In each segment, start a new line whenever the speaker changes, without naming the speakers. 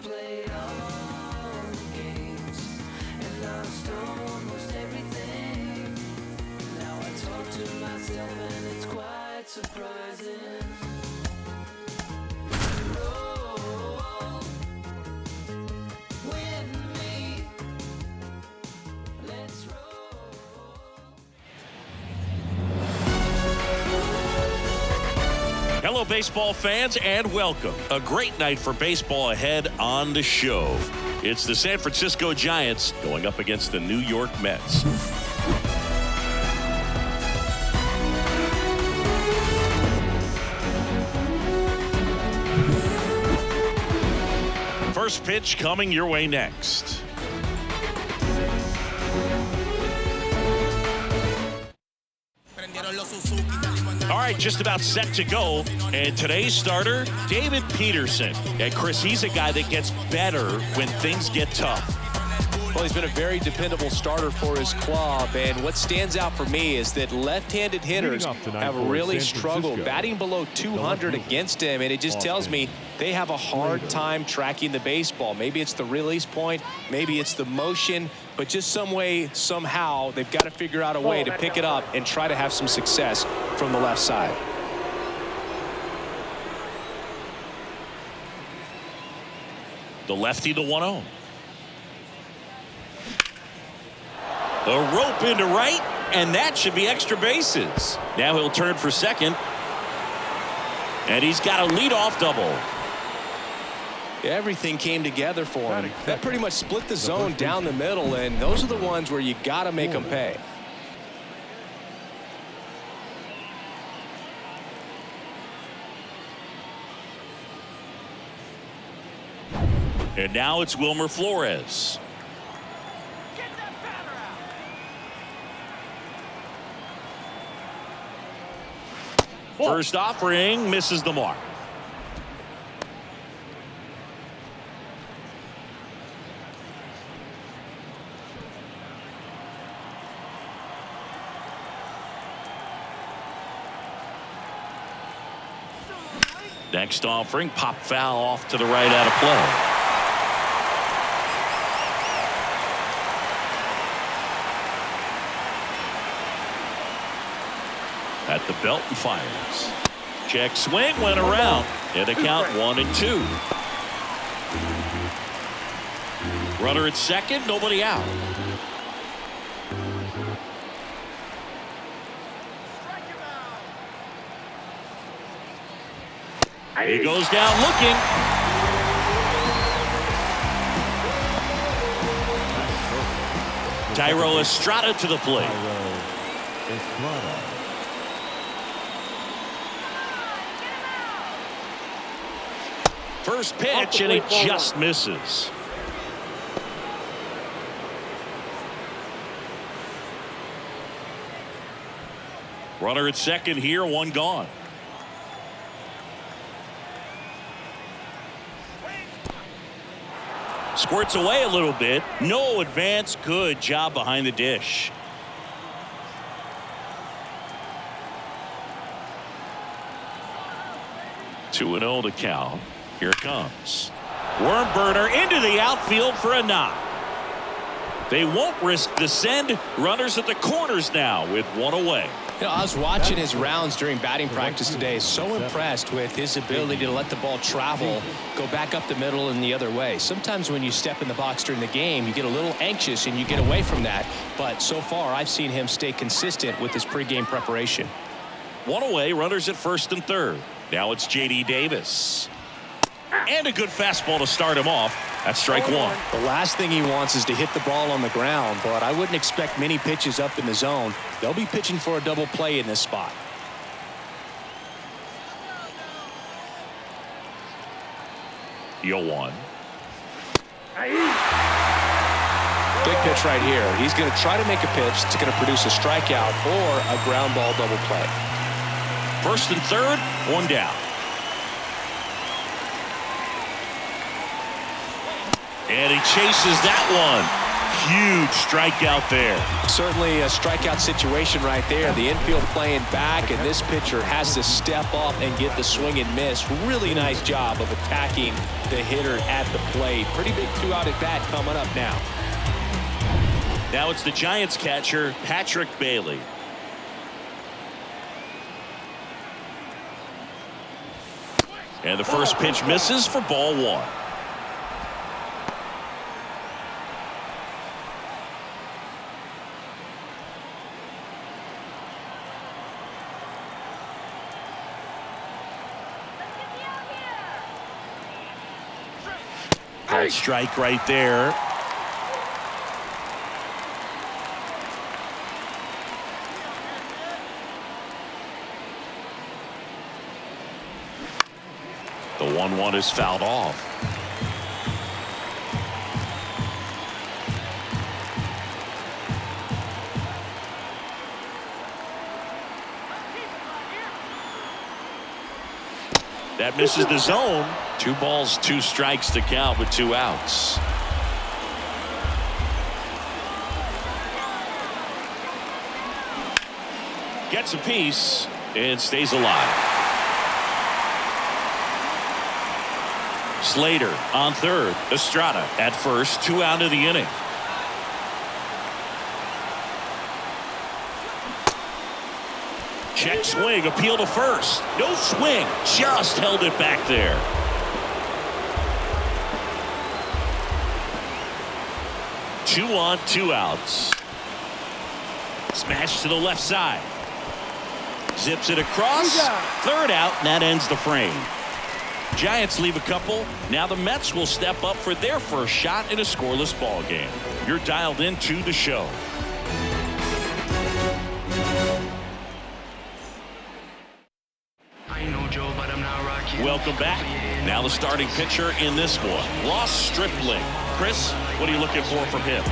played all the games and lost almost everything. Now I talk to myself and it's quite surprising. Roll with me. Let's roll.
Hello, baseball fans, and welcome. A great night for baseball ahead on the show. It's the San Francisco Giants going up against the New York Mets. First pitch coming your way next. All right, just about set to go. And today's starter, David Peterson. And Chris, he's a guy that gets better when things get tough.
Well, he's been a very dependable starter for his club, and what stands out for me is that left-handed hitters have really struggled, batting below 200 against him, and it just tells me they have a hard time tracking the baseball. Maybe it's the release point, maybe it's the motion, but just some way, somehow, they've got to figure out a way to pick it up and try to have some success from the left side.
The lefty, the 1-0. A rope into right, and that should be extra bases. Now he'll turn for second. And he's got a leadoff double.
Everything came together for him. That pretty much split the zone down the middle, and those are the ones where you got to make them pay.
And now it's Wilmer Flores. First offering misses the mark. Next offering, pop foul off to the right, out of play. At the belt and fires. Check swing, went around, and a count 1-2. Runner at second, nobody out. He goes down looking. Tyro Estrada to the plate. First pitch, and he just misses. Runner at second here, one gone. Squirts away a little bit. No advance. Good job behind the dish. Two and 0 to count. Here it comes. Worm burner into the outfield for a knock. They won't risk the send. Runners at the corners now with one away.
You know, I was watching his rounds during batting practice today. So impressed with his ability to let the ball travel, go back up the middle and the other way. Sometimes when you step in the box during the game, you get a little anxious and you get away from that. But so far, I've seen him stay consistent with his pregame preparation.
One away, runners at first and third. Now it's J.D. Davis. And a good fastball to start him off. That's strike one.
The last thing he wants is to hit the ball on the ground, but I wouldn't expect many pitches up in the zone. They'll be pitching for a double play in this spot.
Yo one.
Big pitch right here. He's going to try to make a pitch that's going to produce a strikeout or a ground ball double play.
First and third, one down. And he chases that one huge strikeout there.
Certainly a strikeout situation right there. The infield playing back, and this pitcher has to step up and get the swing and miss. Really nice job of attacking the hitter at the plate. Pretty big 2-out at bat coming up now.
Now it's the Giants catcher, Patrick Bailey. And the first pitch misses for ball 1. Called strike right there. The 1-1 is fouled off. That misses the zone. 2 balls, 2 strikes to count with 2 outs. Gets a piece and stays alive. Slater on third. Estrada at first. 2 out of the inning. Check swing. Appeal to first. No swing. Just held it back there. Two on, 2 outs. Smash to the left side. Zips it across. Third out, and that ends the frame. Giants leave a couple. Now the Mets will step up for their first shot in a scoreless ball game. You're dialed into the show. Welcome back. Now the starting pitcher in this one, Ross Stripling. Chris, what are you looking for from him?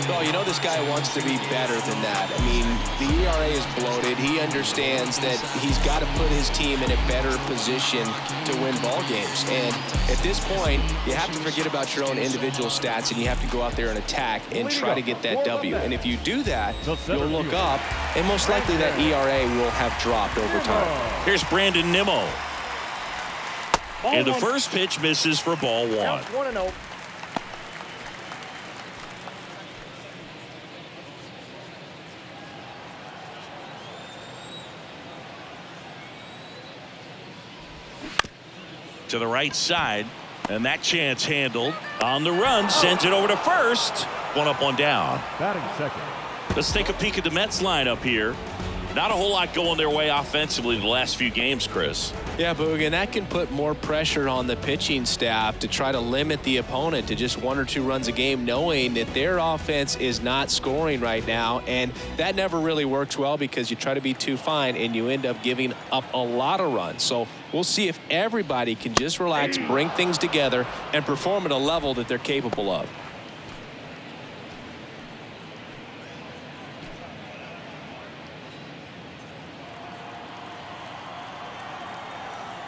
Well, you know this guy wants to be better than that. I mean, the ERA is bloated. He understands that he's got to put his team in a better position to win ball games. And at this point, you have to forget about your own individual stats, and you have to go out there and attack and try to get that W. And if you do that, you'll look up, and most likely that ERA will have dropped over time.
Here's Brandon Nimmo. And the first pitch misses for ball 1.
1-0.
To the right side, and that chance handled. On the run, sends it over to first. 1 up, 1 down.
Batting second.
Let's take a peek at the Mets lineup here. Not a whole lot going their way offensively the last few games, Chris.
Yeah, Boog, and that can put more pressure on the pitching staff to try to limit the opponent to just 1 or 2 runs a game, knowing that their offense is not scoring right now. And that never really works well because you try to be too fine and you end up giving up a lot of runs. So we'll see if everybody can just relax, bring things together, and perform at a level that they're capable of.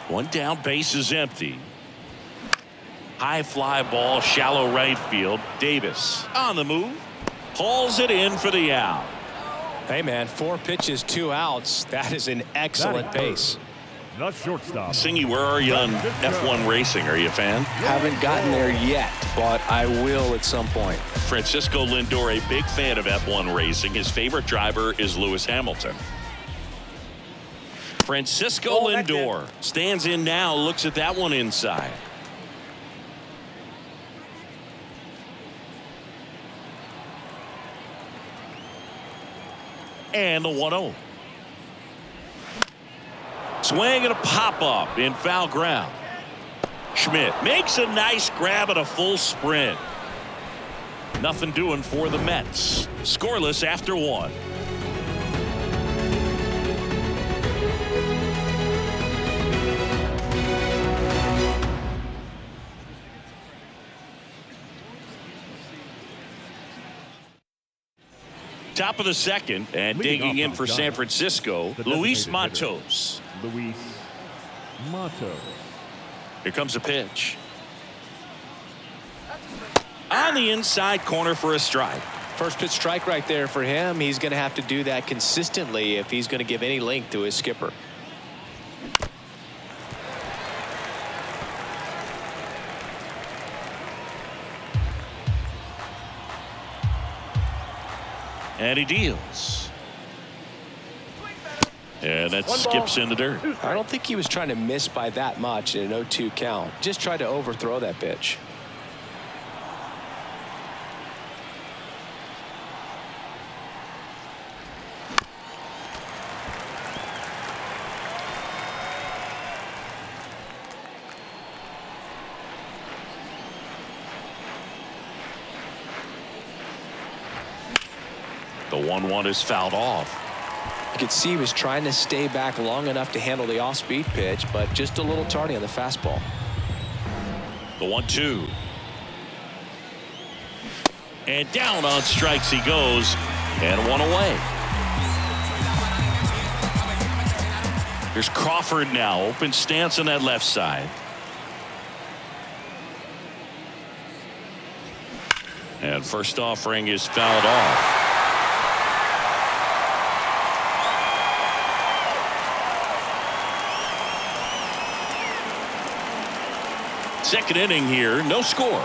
One down, base is empty. High fly ball, shallow right field. Davis on the move. Hauls it in for the out.
Hey, man, 4 pitches, 2 outs. That is an excellent pace.
The shortstop.
Singy, where are you on F1 racing? Are you a fan?
Haven't gotten there yet, but I will at some point.
Francisco Lindor, a big fan of F1 racing. His favorite driver is Lewis Hamilton. Francisco Lindor stands in now, looks at that one inside. And the 1-0. Swing and a pop-up in foul ground. Schmidt makes a nice grab at a full sprint. Nothing doing for the Mets. Scoreless after 1. Top of the second, and digging in for San Francisco, Luis Matos.
Luis Matos.
Here comes a pitch. On the inside corner for a strike.
First pitch strike right there for him. He's going to have to do that consistently if he's going to give any length to his skipper.
And he deals. And that skips in the dirt.
I don't think he was trying to miss by that much in an 0-2 count. Just tried to overthrow that pitch.
The 1-1 is fouled off.
You could see he was trying to stay back long enough to handle the off-speed pitch, but just a little tardy on the fastball.
The 1-2. And down on strikes he goes, and one away. Here's Crawford now. Open stance on that left side. And first offering is fouled off. Second inning here, no score.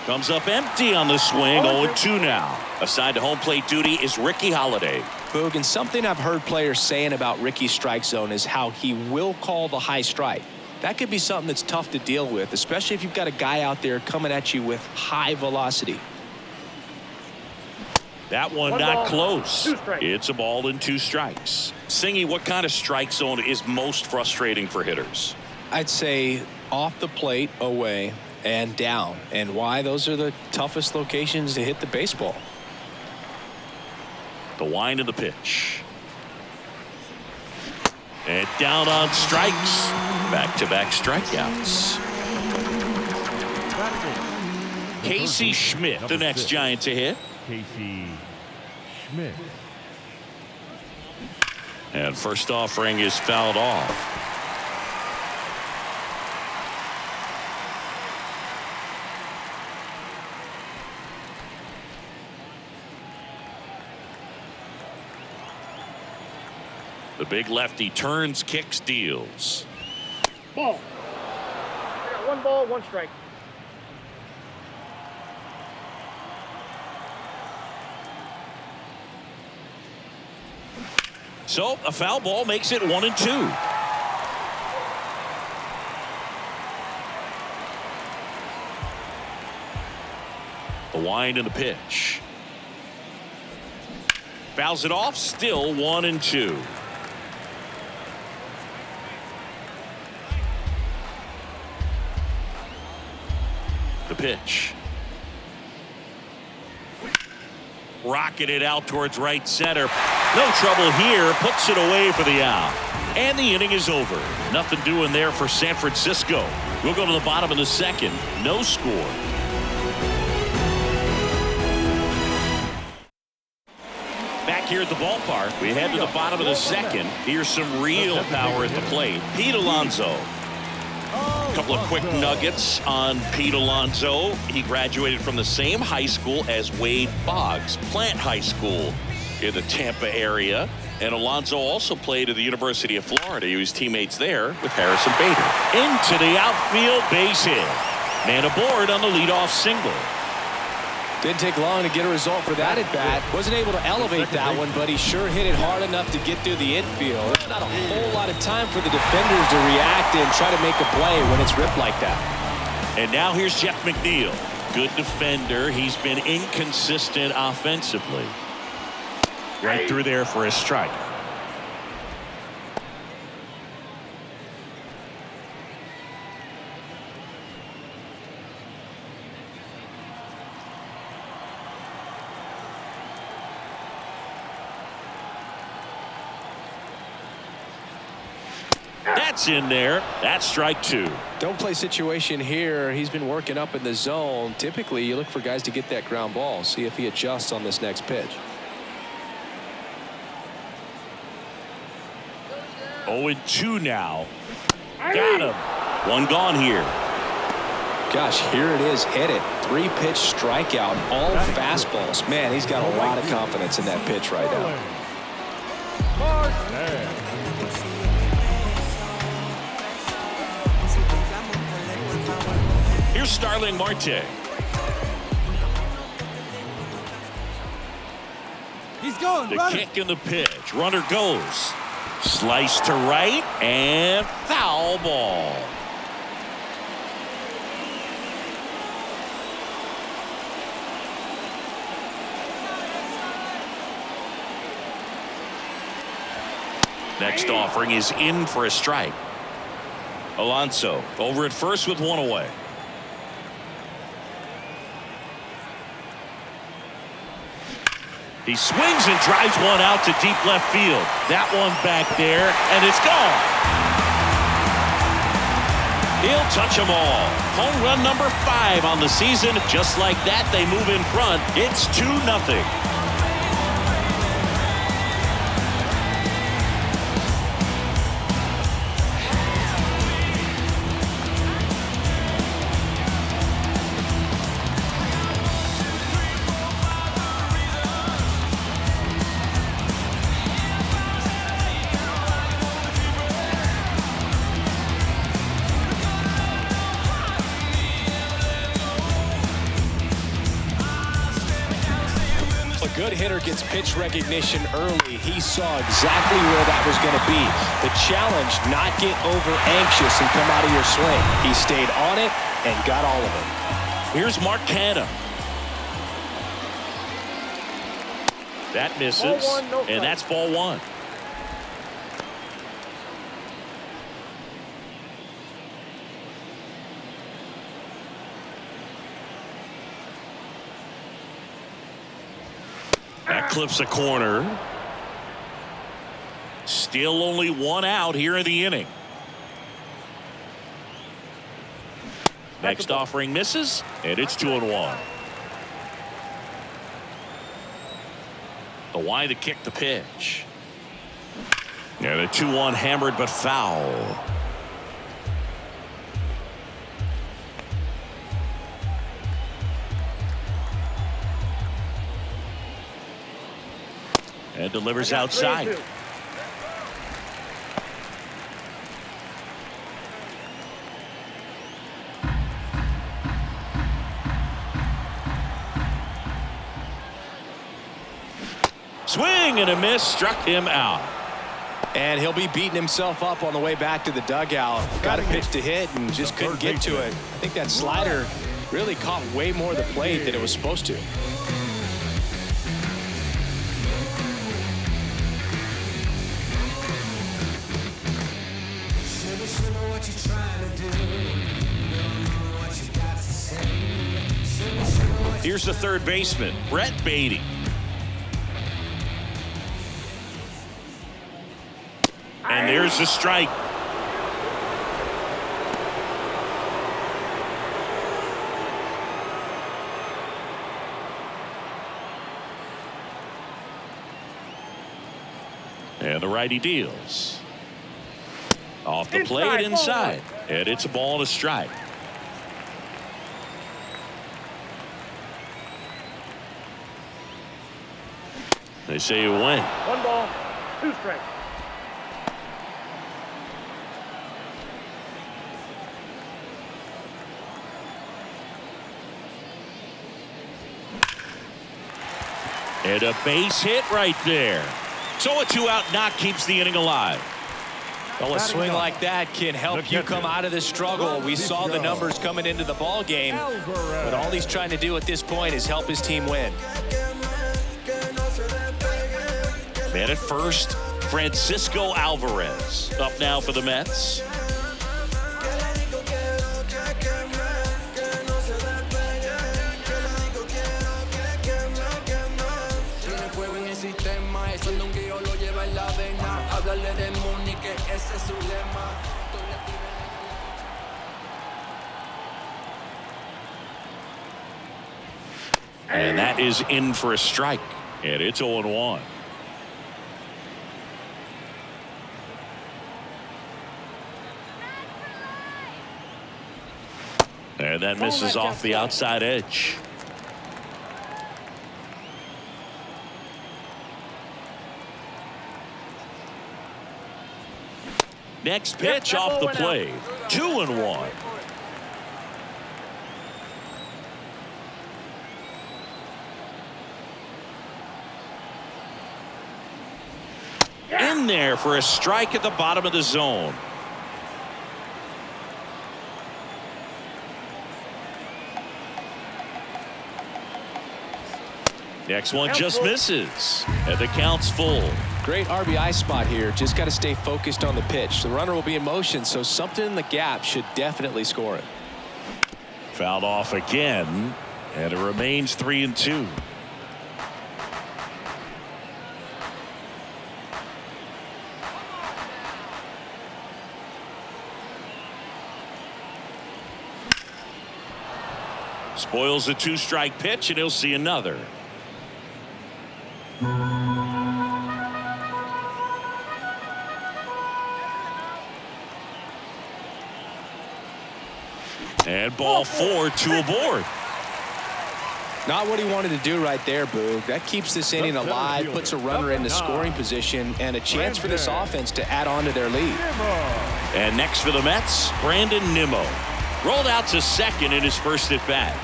Comes up empty on the swing. 0-2 now. Assigned to home plate duty is Ricky Holiday.
Boog, and something I've heard players saying about Ricky's strike zone is how he will call the high strike. That could be something that's tough to deal with, especially if you've got a guy out there coming at you with high velocity.
That one not close. It's a ball and 2 strikes. Singy, what kind of strike zone is most frustrating for hitters?
I'd say off the plate, away, and down. And why? Those are the toughest locations to hit the baseball.
The wind of the pitch. And down on strikes. Back-to-back strikeouts. Casey Schmidt, the next Giant to hit.
Casey Schmidt.
And first offering is fouled off. The big lefty turns, kicks, deals.
Ball. I got 1 ball, 1 strike.
So a foul ball makes it 1-2. The wind and the pitch. Fouls it off, still 1-2. The pitch. Rocketed out towards right center. No trouble here. Puts it away for the out. And the inning is over. Nothing doing there for San Francisco. We'll go to the bottom of the second. No score. Back here at the ballpark, we head to the bottom of the second. Here's some real power at the plate. Pete Alonso. A couple of quick nuggets on Pete Alonso. He graduated from the same high school as Wade Boggs, Plant High School in the Tampa area. And Alonso also played at the University of Florida. He was teammates there with Harrison Bader. Into the outfield, base hit. Man aboard on the leadoff single.
Didn't take long to get a result for that at bat. Wasn't able to elevate that one, but he sure hit it hard enough to get through the infield. There's not a whole lot of time for the defenders to react and try to make a play when it's ripped like that.
And now here's Jeff McNeil. Good defender. He's been inconsistent offensively. Right through there for a strike. That's in there. That's strike 2.
Don't play situation here. He's been working up in the zone. Typically, you look for guys to get that ground ball. See if he adjusts on this next pitch.
0-2 now. Got him. One gone here.
Gosh, here it is. Hit it. 3-pitch strikeout. All fastballs. Man, he's got a lot of confidence in that pitch right now.
Here's Starling Marte.
He's going.
The kick and the pitch. Runner goes. Slice to right and foul ball. Next offering is in for a strike. Alonso over at first with one away. He swings and drives one out to deep left field. That one back there, and it's gone. He'll touch them all. Home run number 5 on the season. Just like that, they move in front. It's 2-0.
Good hitter gets pitch recognition early. He saw exactly where that was going to be. The challenge, not get over anxious and come out of your swing. He stayed on it and got all of it.
Here's Mark Canha. That misses, and that's ball 1. That clips a corner. Still only 1 out here in the inning. Next offering misses, and it's 2-1. The wide to kick the pitch. And a 2-1 hammered but foul. And delivers outside. Swing and a miss, struck him out.
And he'll be beating himself up on the way back to the dugout. Got a pitch to hit and just couldn't get to it. I think that slider really caught way more of the plate than it was supposed to.
Here's the third baseman, Brett Beatty. And there's the strike. And the righty deals. Off the plate inside. And it's a ball and a strike. They say you win.
1 ball, 2 strikes.
And a base hit right there. So a 2-out knock keeps the inning alive.
Well, a swing like that can help you come out of this struggle. We saw the numbers coming into the ball game, but all he's trying to do at this point is help his team win.
Man at first, Francisco Alvarez up now for the Mets. And that is in for a strike, and it's 0-1. And that misses off the outside edge. Next pitch off the plate. 2-1. In there for a strike at the bottom of the zone. Next one just misses. And the count's full.
Great RBI spot here. Just got to stay focused on the pitch. The runner will be in motion, so something in the gap should definitely score it.
Fouled off again, and it remains 3-2. Spoils the 2-strike pitch, and he'll see another. And ball 4, 2 aboard.
Not what he wanted to do right there, Boog. That keeps this inning alive, puts a runner into scoring position, and a chance for this offense to add on to their lead.
And next for the Mets, Brandon Nimmo. Rolled out to second in his first at bat.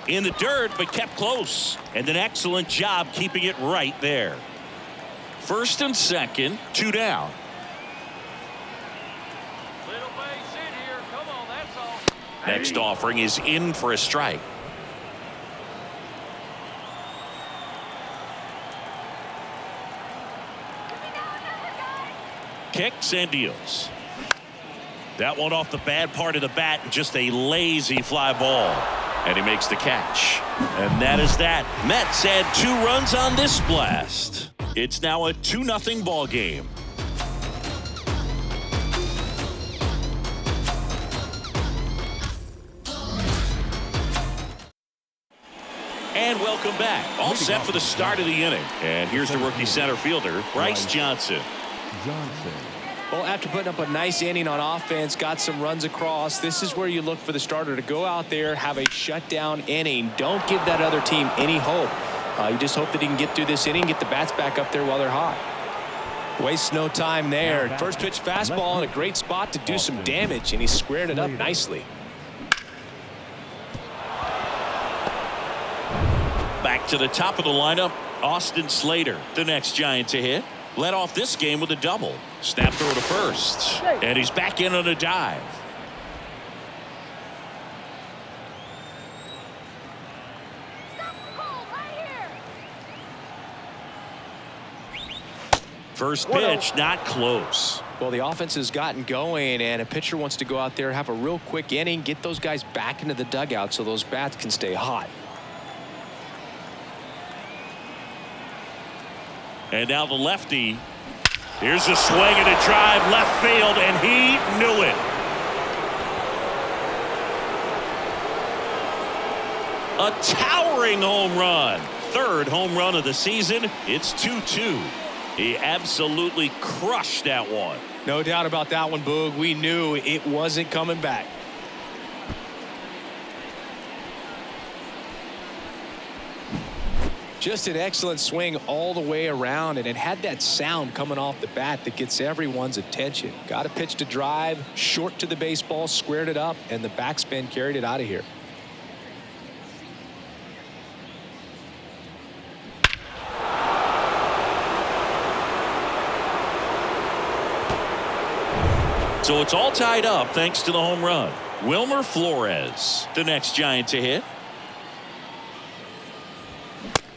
In the dirt, but kept close. And an excellent job keeping it right there. First and second, 2 down.
Little base hit here. Come on, that's all.
Next offering is in for a strike. Kicks and deals. That one off the bad part of the bat, just a lazy fly ball. And he makes the catch. And that is that. Mets had 2 runs on this blast. It's now a 2-0 ball game. And welcome back. All set for the start of the inning. And here's the rookie center fielder, Bryce Johnson.
Well, after putting up a nice inning on offense, got some runs across, this is where you look for the starter to go out there, have a shutdown inning. Don't give that other team any hope. You just hope that he can get through this inning, get the bats back up there while they're hot. Wastes no time there. First pitch fastball in a great spot to do some damage, and he squared it up nicely.
Back to the top of the lineup, Austin Slater, the next Giant to hit. Led off this game with a double. Snap throw to first. And he's back in on a dive. First pitch, not close.
Well, the offense has gotten going, and a pitcher wants to go out there, have a real quick inning, get those guys back into the dugout so those bats can stay hot.
And now the lefty. Here's a swing and a drive left field, and he knew it. A towering home run. 3rd home run of the season. It's 2-2. He absolutely crushed that one.
No doubt about that one, Boog. We knew it wasn't coming back. Just an excellent swing all the way around, and it had that sound coming off the bat that gets everyone's attention. Got a pitch to drive, short to the baseball, squared it up, and the backspin carried it out of here.
So it's all tied up thanks to the home run. Wilmer Flores, the next Giant to hit.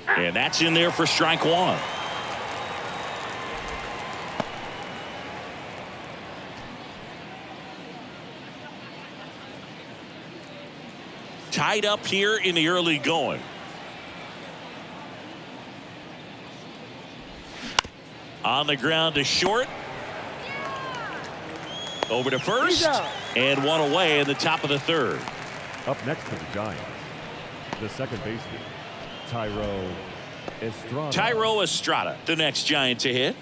And that's in there for strike 1. Tied up here in the early going. On the ground to short. Over to first. And one away in the top of the 3rd.
Up next for the Giants, the second baseman,
Tyro Estrada, the next Giant to hit.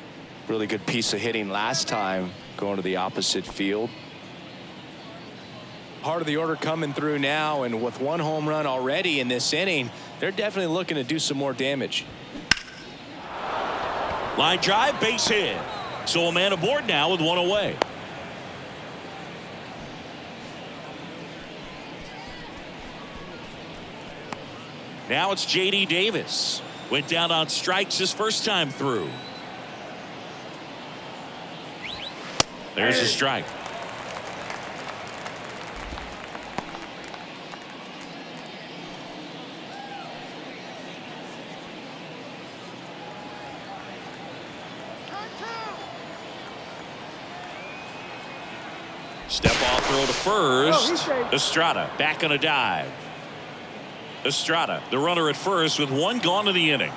Really good piece of hitting last time, going to the opposite field. Part of the order coming through now, and with one home run already in this inning, they're definitely looking to do some more damage.
Line drive, base hit. So a man aboard now with one away. Now it's J.D. Davis. Went down on strikes his first time through. There's a strike. Step off throw to first. Estrada back on a dive. Estrada, the runner at first with one gone in the inning.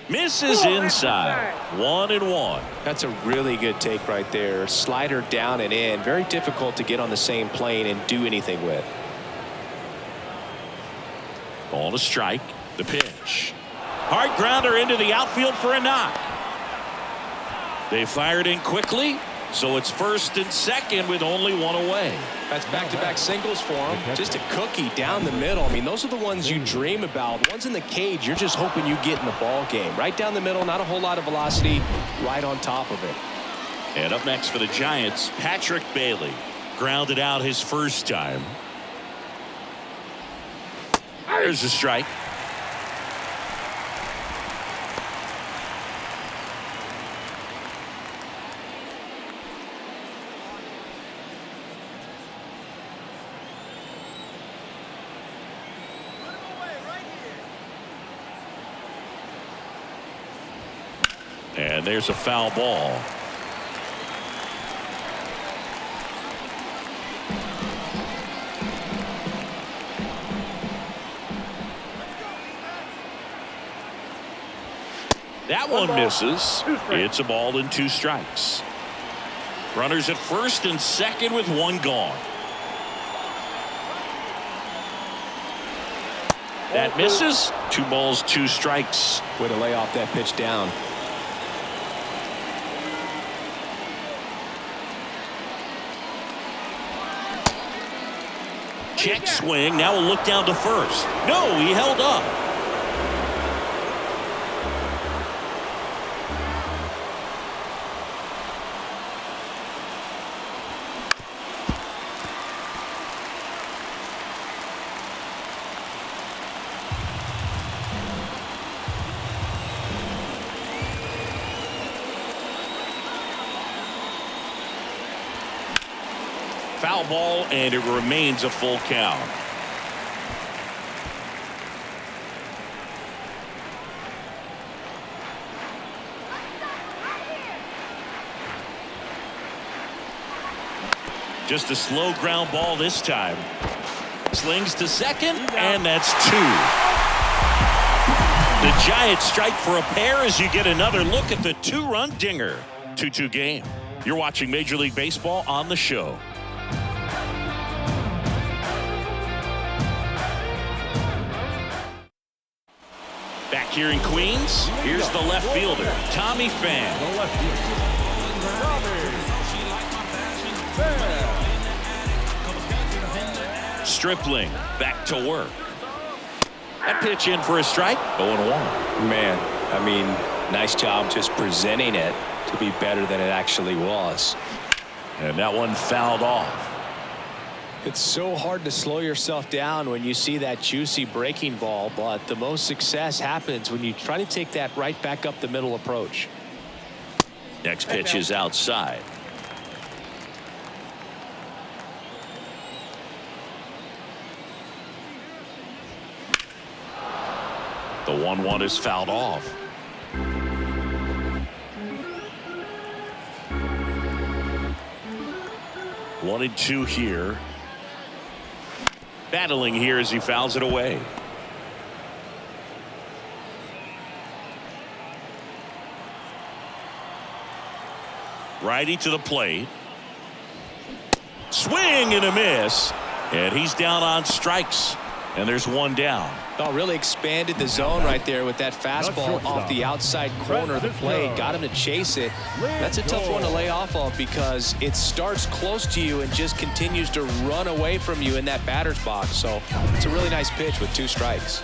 Misses inside. 1-1.
That's a really good take right there. Slider down and in. Very difficult to get on the same plane and do anything with.
Ball to strike. The pitch. Hard grounder into the outfield for a knock. They fired in quickly, so it's first and second with only one away.
That's back-to-back singles for him. Just a cookie down the middle. I mean, those are the ones you dream about. Ones in the cage, you're just hoping you get in the ball game. Right down the middle, not a whole lot of velocity, right on top of it.
And up next for the Giants, Patrick Bailey. Grounded out his first time. There's a strike. And there's a foul ball. That one misses. It's a ball and 2 strikes. Runners at first and second with one gone. That misses. 2 balls, 2 strikes.
Way to lay off that pitch down.
Check swing. Now we'll look down to first. No, he held up. Foul ball, and it remains a full count. Just a slow ground ball this time. Slings to second, and that's 2. The Giants strike for a pair as you get another look at the 2-run dinger. 2-2 game. You're watching Major League Baseball on the show. Back here in Queens, here's the left fielder, Tommy Pham. Stripling back to work. That pitch in for a strike. 0-1.
Man, I mean, nice job just presenting it to be better than it actually was.
And that one fouled off.
It's so hard to slow yourself down when you see that juicy breaking ball, but the most success happens when you try to take that right back up the middle approach.
Next pitch is outside. The 1-1 is fouled off. One and 2 here. Battling here as he fouls it away. Righty to the plate. Swing and a miss. And he's down on strikes. And there's one down.
Oh, really expanded the zone right there with that fastball off the outside corner of the plate. Got him to chase it. That's a tough one to lay off of because it starts close to you and just continues to run away from you in that batter's box. So it's a really nice pitch with 2 strikes.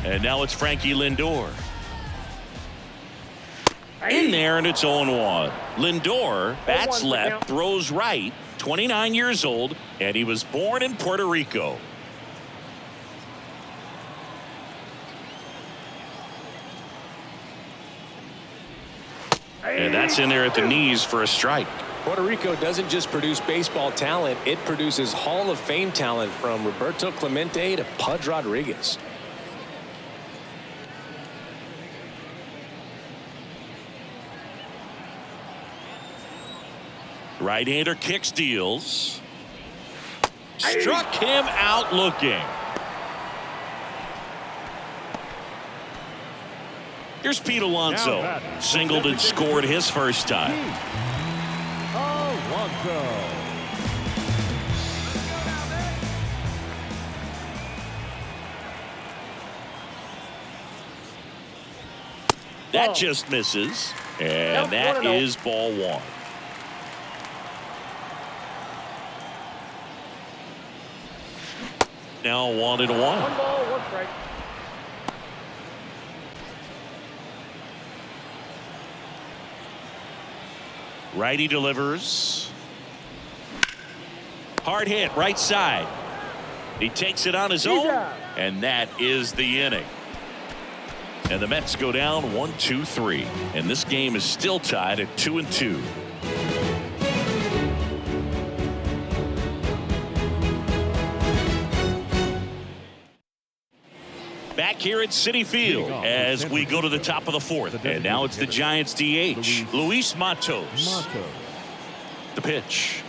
And now it's Frankie Lindor. In there, and it's 0-1. Lindor bats left, throws right, 29 years old, and he was born in Puerto Rico. And that's in there at the knees for a strike.
Puerto Rico doesn't just produce baseball talent, it produces Hall of Fame talent from Roberto Clemente to Pudge Rodriguez.
Right-hander kicks, deals. Struck him out looking. Here's Pete Alonso. Singled and scored his first time.
Alonso.
That just misses. And that is ball 1. Now 1-1.
1 ball, 1 strike.
Righty delivers. Hard hit right side. He takes it on his own, and that is the inning. And the Mets go down 1-2-3, and this game is still tied at 2-2. Back here at Citi Field as we go to the top of the 4th. And now it's the Giants DH, Luis Matos. The pitch.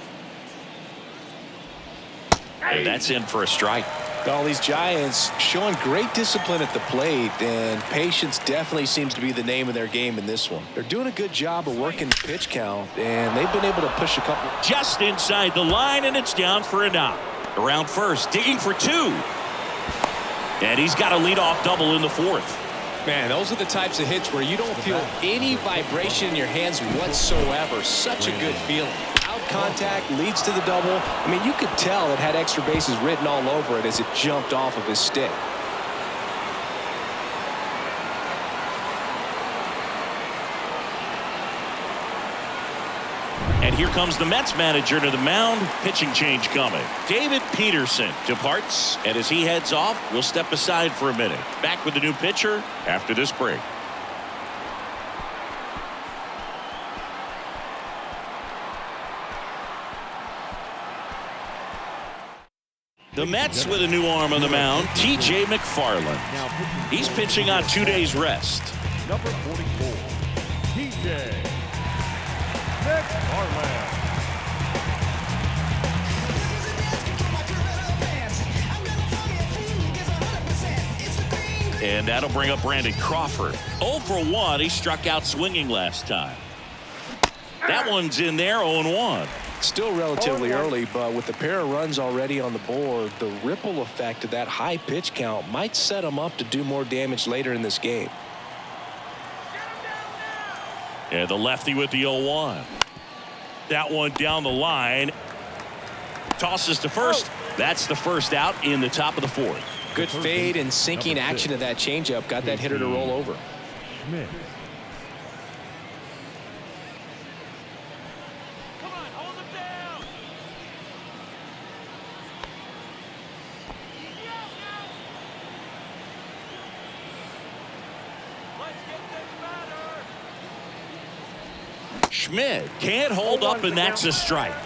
And that's in for a strike.
All these Giants showing great discipline at the plate, and patience definitely seems to be the name of their game in this one. They're doing a good job of working the pitch count, and they've been able to push a couple.
Just inside the line, and it's down for a knock. Around first, digging for 2. And he's got a leadoff double in the 4th.
Man, those are the types of hits where you don't feel any vibration in your hands whatsoever. Such a good feeling. Out contact leads to the double. I mean, you could tell it had extra bases written all over it as it jumped off of his stick.
And here comes the Mets manager to the mound. Pitching change coming. David Peterson departs, and as he heads off, we'll step aside for a minute. Back with the new pitcher after this break. The Mets with a new arm on the mound, T.J. McFarland. He's pitching on 2 days rest.
Number 44, T.J. McFarland.
And that'll bring up Brandon Crawford. 0 for 1. He struck out swinging last time. That one's in there, 0-1.
Still relatively early, but with the pair of runs already on the board, the ripple effect of that high pitch count might set him up to do more damage later in this game.
And the lefty with the 0-1. That one down the line. Tosses to first. That's the first out in the top of the 4th.
Good fade and sinking action of that changeup. Got that hitter to roll over.
Schmidt.
Come on, hold him down. Let's get this batter.
Schmidt can't hold up, and that's a strike.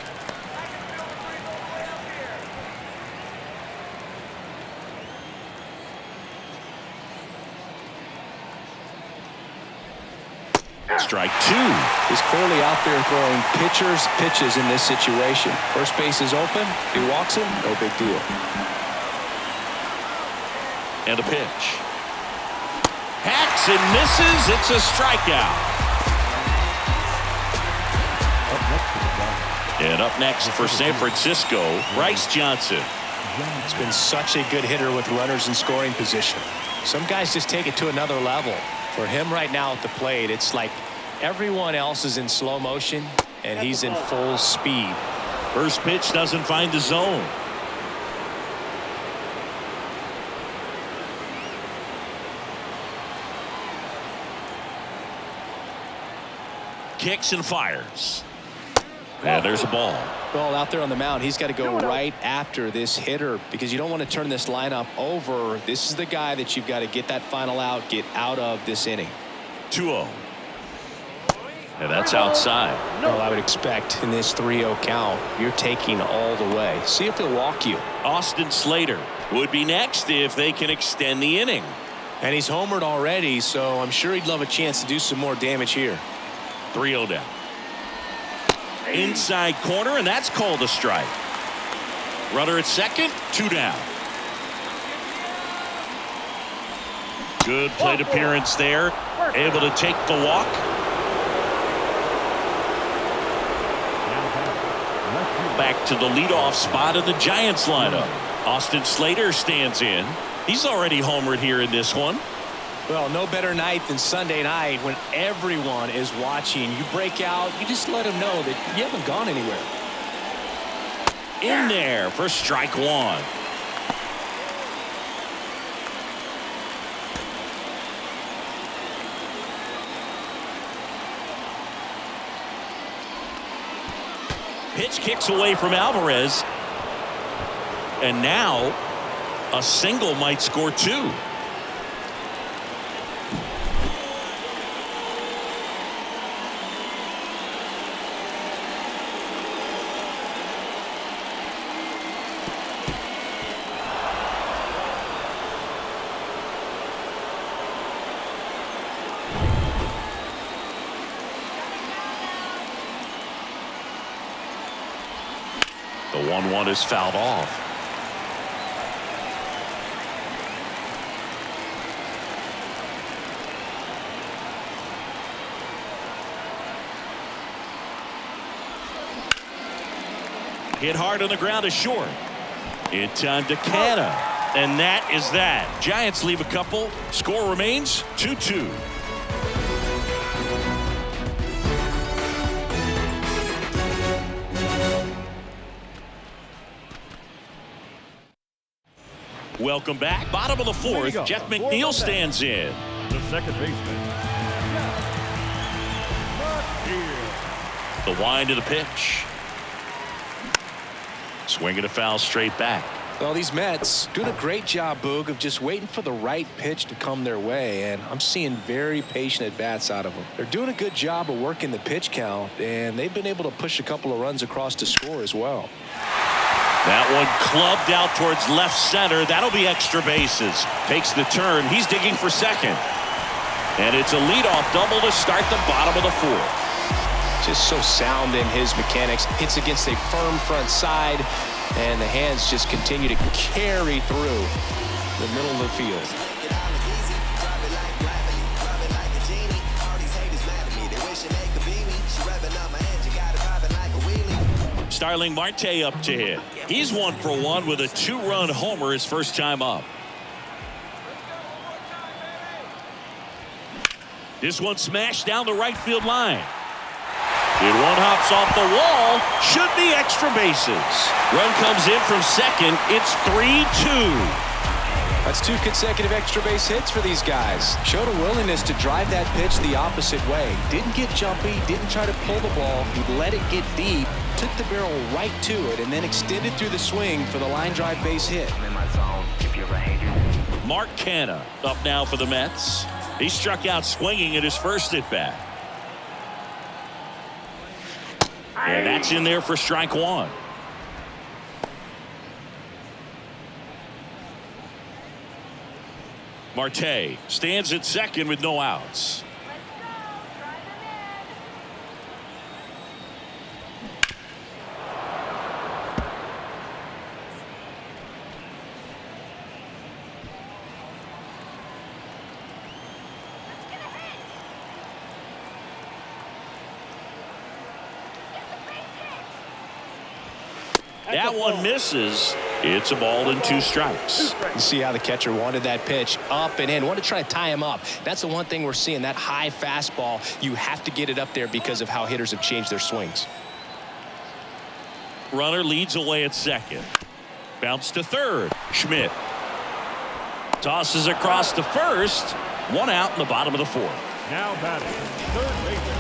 Strike 2.
He's clearly out there throwing pitchers pitches in this situation. First base is open. He walks him. No big deal.
And a pitch. Hacks and misses. It's a strikeout.
Up next to the bat,
And up next for San Francisco, Bryce Johnson.
It's been such a good hitter with runners in scoring position. Some guys just take it to another level. For him right now at the plate, it's like everyone else is in slow motion and he's in full speed.
First pitch doesn't find the zone. Kicks and fires. And there's a ball.
Well, out there on the mound, he's got to go right after this hitter because you don't want to turn this lineup over. This is the guy that you've got to get that final out, get out of this inning.
2-0. And that's outside.
Well, I would expect in this 3-0 count, you're taking all the way. See if he'll walk you.
Austin Slater would be next if they can extend the inning.
And he's homered already, so I'm sure he'd love a chance to do some more damage here.
3-0 down. Inside corner, and that's called a strike. Runner at second, 2 down. Good plate appearance there. Able to take the walk. Back to the leadoff spot in the Giants lineup. Austin Slater stands in. He's already homered here in this one.
Well, no better night than Sunday night when everyone is watching. You break out, you just let them know that you haven't gone anywhere.
In there for strike one. Pitch kicks away from Alvarez. And now a single might score 2. The 1-1 is fouled off. Hit hard on the ground is short. It's on Decana. And that is that. Giants leave a couple. Score remains 2-2. Welcome back. Bottom of the 4th. Jeff McNeil stands in.
The second baseman.
The wind of the pitch. Swinging a foul straight back.
Well, these Mets doing a great job, Boog, of just waiting for the right pitch to come their way, and I'm seeing very patient at-bats out of them. They're doing a good job of working the pitch count, and they've been able to push a couple of runs across to score as well.
That one clubbed out towards left center. That'll be extra bases. Takes the turn. He's digging for second. And it's a leadoff double to start the bottom of the 4th.
Just so sound in his mechanics. Hits against a firm front side, and the hands just continue to carry through the middle of the field.
Starling Marte up to hit. He's 1 for 1 with a 2-run homer his first time up. This one smashed down the right field line. It one hops off the wall. Should be extra bases. Run comes in from second. It's 3-2.
That's 2 consecutive extra base hits for these guys. Showed a willingness to drive that pitch the opposite way. Didn't get jumpy, didn't try to pull the ball. He let it get deep, took the barrel right to it, and then extended through the swing for the line drive base hit.
I'm in my zone if you're a hater.
Mark Canha up now for the Mets. He struck out swinging at his first at bat. And that's in there for strike 1. Marte stands at second with no outs. That one misses. It's a ball and 2 strikes.
You see how the catcher wanted that pitch up and in. Wanted to try to tie him up. That's the one thing we're seeing, that high fastball. You have to get it up there because of how hitters have changed their swings.
Runner leads away at second. Bounce to third. Schmidt tosses across to first. 1 out in the bottom of the 4th.
Now batting, third baseman.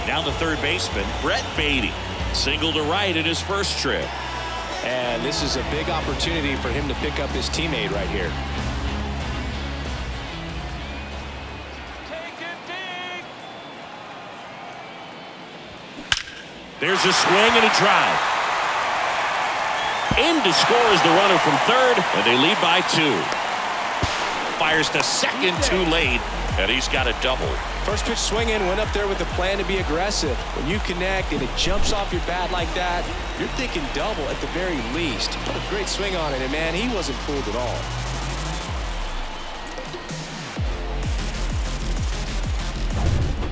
Down the third baseman, Brett Beatty. Single to right in his first trip.
And this is a big opportunity for him to pick up his teammate right here.
Take it deep.
There's a swing and a drive. In to score is the runner from third, and they lead by 2. Fires to second too late, and he's got a double.
First pitch swinging, went up there with a plan to be aggressive. When you connect and it jumps off your bat like that, you're thinking double at the very least. What a great swing on it, and man, he wasn't fooled at all.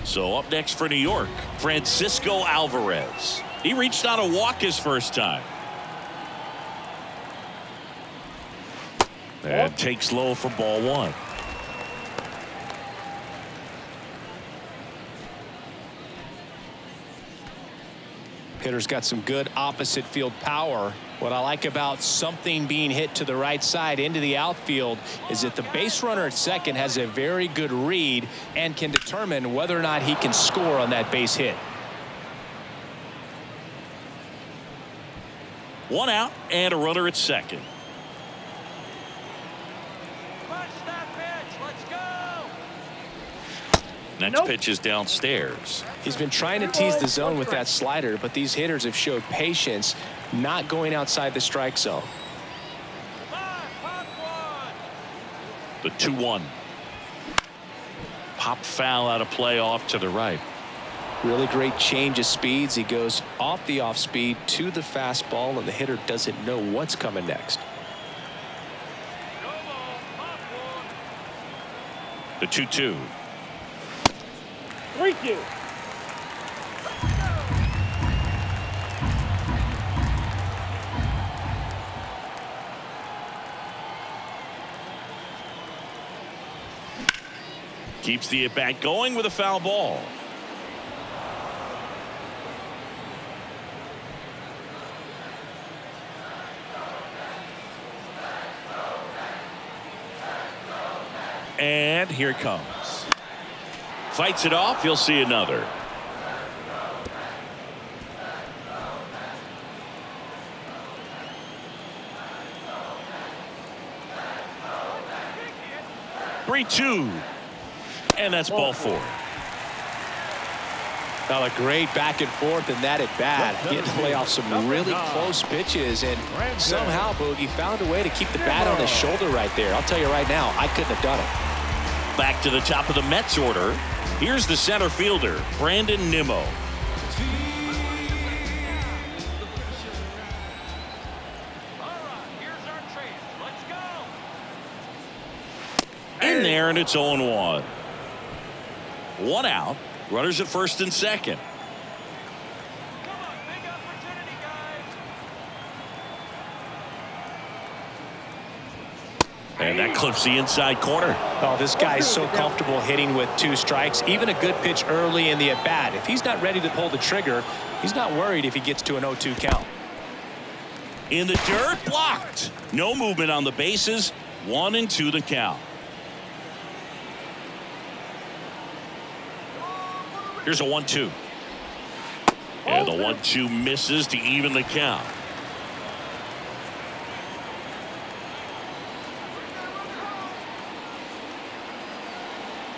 So up next for New York, Francisco Alvarez. He reached on a walk his first time. And takes low for ball 1.
Hitter's got some good opposite field power. What I like about something being hit to the right side into the outfield is that the base runner at second has a very good read and can determine whether or not he can score on that base hit.
1 out and a runner at second.
Rush that pitch. Let's go.
Next pitch is downstairs.
He's been trying to tease the zone with that slider, but these hitters have showed patience, not going outside the strike zone.
Pop one.
The 2-1. Pop foul out of play off to the right.
Really great change of speeds. He goes off the off speed to the fastball, and the hitter doesn't know what's coming next.
Go ball. Pop one.
The 2-2.
3-2.
Keeps the at-bat going with a foul ball. And here it comes. Fights it off. You'll see another. Three-two. And that's ball 4.
Now a great back and forth in that at bat, getting to lay off some really close pitches, and somehow Boogie found a way to keep the bat on his shoulder right there. I'll tell you right now, I couldn't have done it.
Back to the top of the Mets order. Here's the center fielder, Brandon Nimmo.
All right, here's our chance. Let's go.
In there, and it's 0-1. 1 out. Runners at first and second.
Come on, big opportunity, guys.
And that clips the inside corner.
Oh, this guy's so comfortable hitting with 2 strikes. Even a good pitch early in the at-bat. If he's not ready to pull the trigger, he's not worried if he gets to an 0-2 count.
In the dirt, blocked. No movement on the bases. 1-2 the count. Here's a 1-2. And the 1-2 misses to even the count.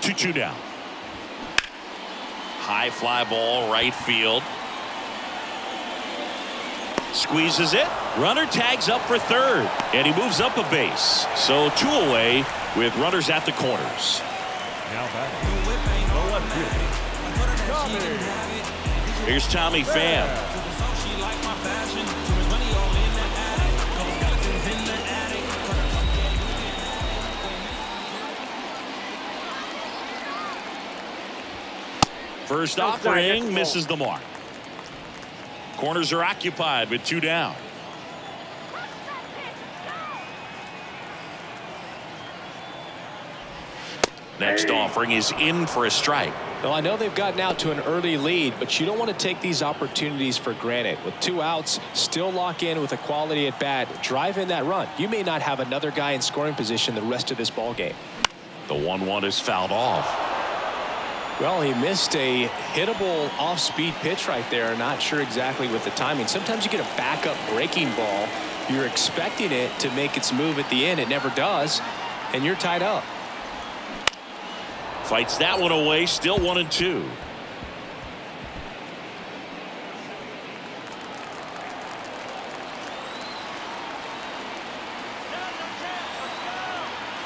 Two down. High fly ball, right field. Squeezes it. Runner tags up for third. And he moves up a base. So 2 away with runners at the corners.
Now batting, the left fielder, Tommy.
Here's Tommy Pham. First offering misses the mark. Corners are occupied with 2 down. Next offering is in for a strike.
Well, I know they've gotten out to an early lead, but you don't want to take these opportunities for granted. With 2 outs, still lock in with a quality at bat. Drive in that run. You may not have another guy in scoring position the rest of this ball game.
The 1-1 is fouled off.
Well, he missed a hittable off-speed pitch right there. Not sure exactly with the timing. Sometimes you get a backup breaking ball. You're expecting it to make its move at the end. It never does, and you're tied up.
Fights that one away. Still 1-2.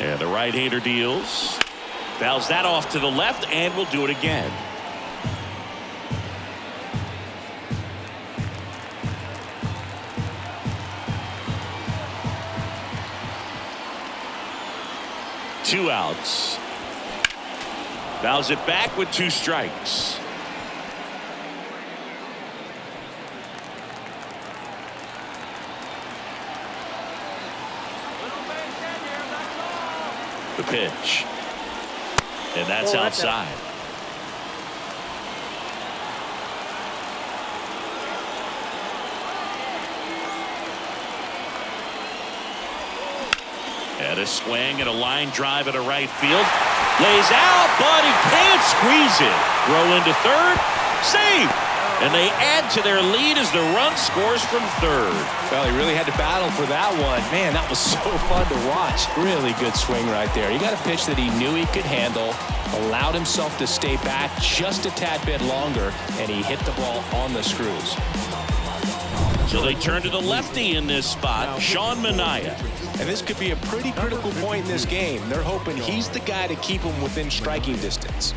And the right-hander deals. Fouls that off to the left, and will do it again. Two outs. Fouls it back with 2 strikes. The pitch. And that's outside. And a swing and a line drive at a right field. Lays out, but he can't squeeze it. Throw into third. Save. And they add to their lead as the run scores from third.
Well, he really had to battle for that one. Man, that was so fun to watch. Really good swing right there. He got a pitch that he knew he could handle, allowed himself to stay back just a tad bit longer, and he hit the ball on the screws.
So they turn to the lefty in this spot, Sean Manaea.
And this could be a pretty critical point in this game. They're hoping he's the guy to keep him within striking distance.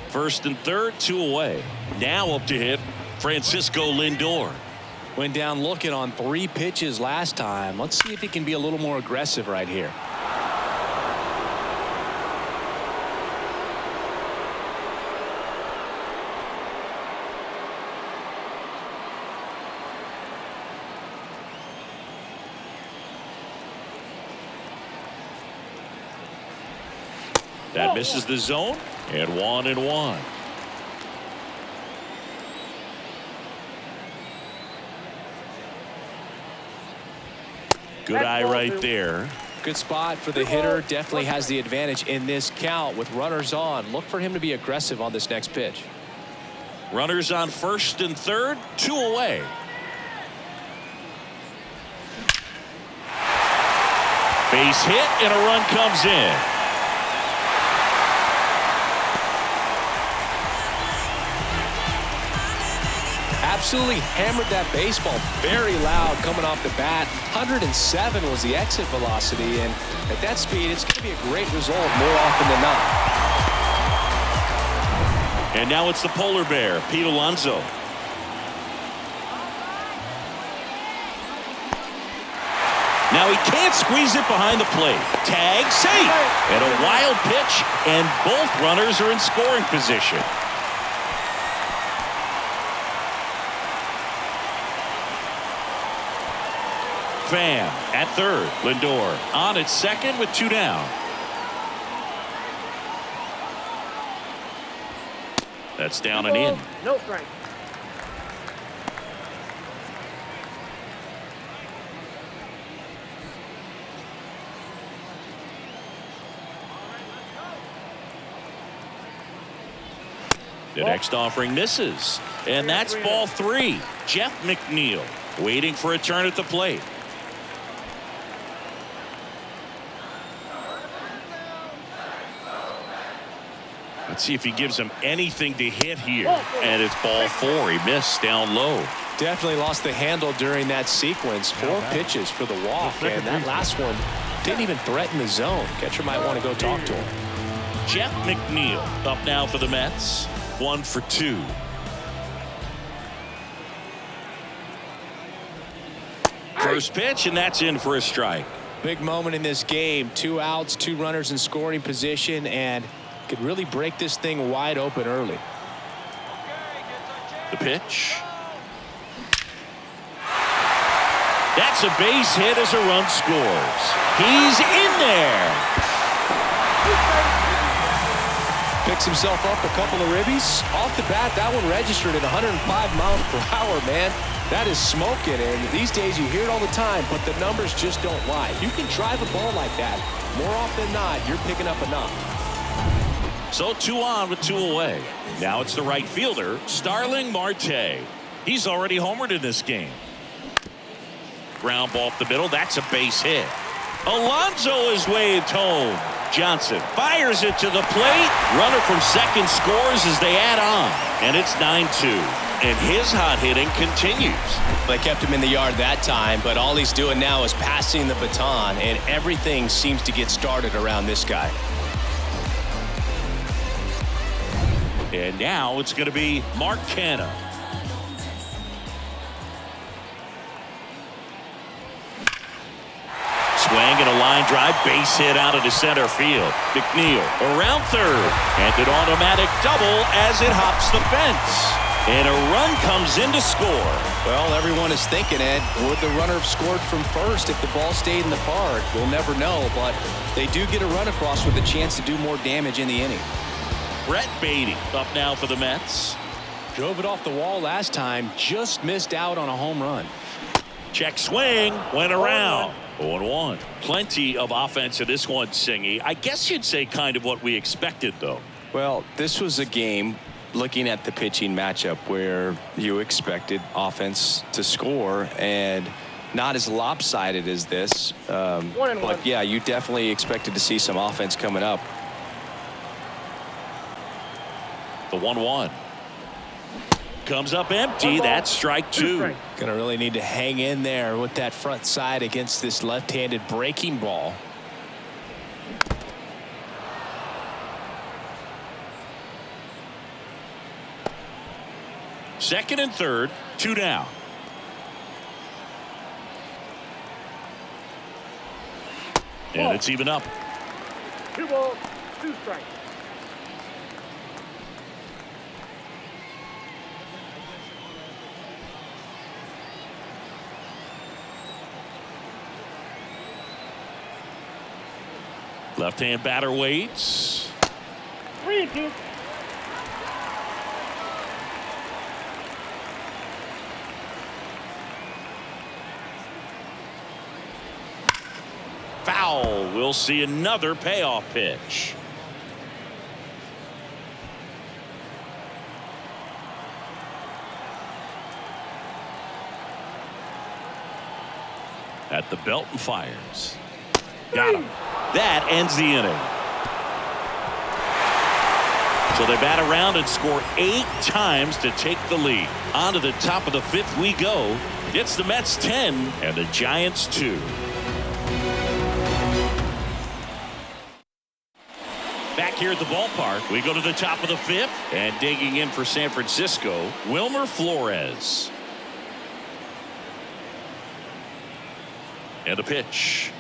First and third, 2 away. Now up to hit Francisco Lindor.
Went down looking on 3 pitches last time. Let's see if he can be a little more aggressive right here.
That misses the zone, and 1-1. Good eye right there.
Good spot for the hitter. Definitely has the advantage in this count with runners on. Look for him to be aggressive on this next pitch.
Runners on first and third, 2 away. Base hit, and a run comes in.
Absolutely hammered that baseball. Very loud coming off the bat. 107 was the exit velocity, and at that speed, it's going to be a great result more often than not.
And now it's the polar bear, Pete Alonso. Now he can't squeeze it behind the plate. Tag, safe. And a wild pitch, and both runners are in scoring position. Pham at third. Lindor on at second with 2 down. That's down and in.
No strike.
The next offering misses, and that's ball 3. Jeff McNeil waiting for a turn at the plate. Let's see if he gives him anything to hit here. And it's ball 4. He missed down low.
Definitely lost the handle during that sequence. 4 pitches for the walk, and that last one didn't even threaten the zone. Catcher might want to go talk to him.
Jeff McNeil up now for the Mets. 1 for 2. First pitch, and that's in for a strike.
Big moment in this game. 2 outs, 2 runners in scoring position, and could really break this thing wide open early.
The pitch. That's a base hit as a run scores. He's in there.
Picks himself up a couple of ribbies. Off the bat, that one registered at 105 miles per hour, man. That is smoking, and these days you hear it all the time, but the numbers just don't lie. You can drive a ball like that. More often than not, you're picking up enough.
So 2 on with 2 away. Now it's the right fielder, Starling Marte. He's already homered in this game. Ground ball up the middle. That's a base hit. Alonso is waved home. Johnson fires it to the plate. Runner from second scores as they add on. And it's 9-2. And his hot hitting continues.
They kept him in the yard that time, but all he's doing now is passing the baton, and everything seems to get started around this guy.
And now it's going to be Mark Canha. Swing and a line drive, base hit out into center field. McNeil around third, and an automatic double as it hops the fence. And a run comes in to score.
Well, everyone is thinking, Ed, would the runner have scored from first if the ball stayed in the park? We'll never know, but they do get a run across with a chance to do more damage in the inning.
Brett Beatty up now for the Mets.
Drove it off the wall last time, just missed out on a home run.
Check swing, went around. 0-1. Plenty of offense in this one, Singy. I guess you'd say kind of what we expected, though.
Well, this was a game, looking at the pitching matchup, where you expected offense to score, and not as lopsided as this. But, yeah, you definitely expected to see some offense coming up.
The 1-1. Comes up empty. That's strike 2.
Gonna really need to hang in there with that front side against this left-handed breaking ball.
Second and third, 2 down. And it's even up.
2 balls, 2 strikes.
Left-hand batter waits.
3-2.
Foul. We'll see another payoff pitch. At the belt and fires. Got him. That ends the inning. So they bat around and score 8 times to take the lead. On to the top of the 5th we go. It's the Mets 10 and the Giants 2. Back here at the ballpark, we go to the top of the 5th, and digging in for San Francisco, Wilmer Flores. And a pitch.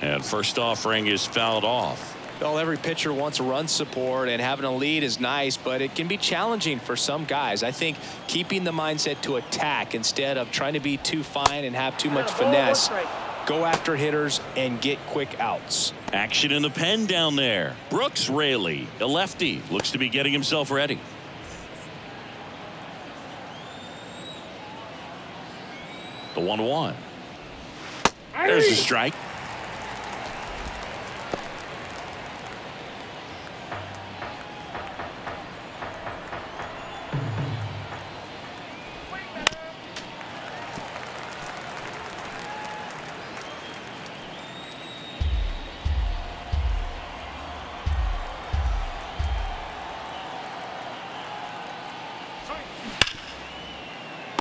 And first offering is fouled off.
Well, every pitcher wants a run support, and having a lead is nice, but it can be challenging for some guys. I think keeping the mindset to attack instead of trying to be too fine and have too much finesse. Go after hitters and get quick outs.
Action in the pen down there. Brooks Raley, a lefty, looks to be getting himself ready. The 1-1. There's the strike.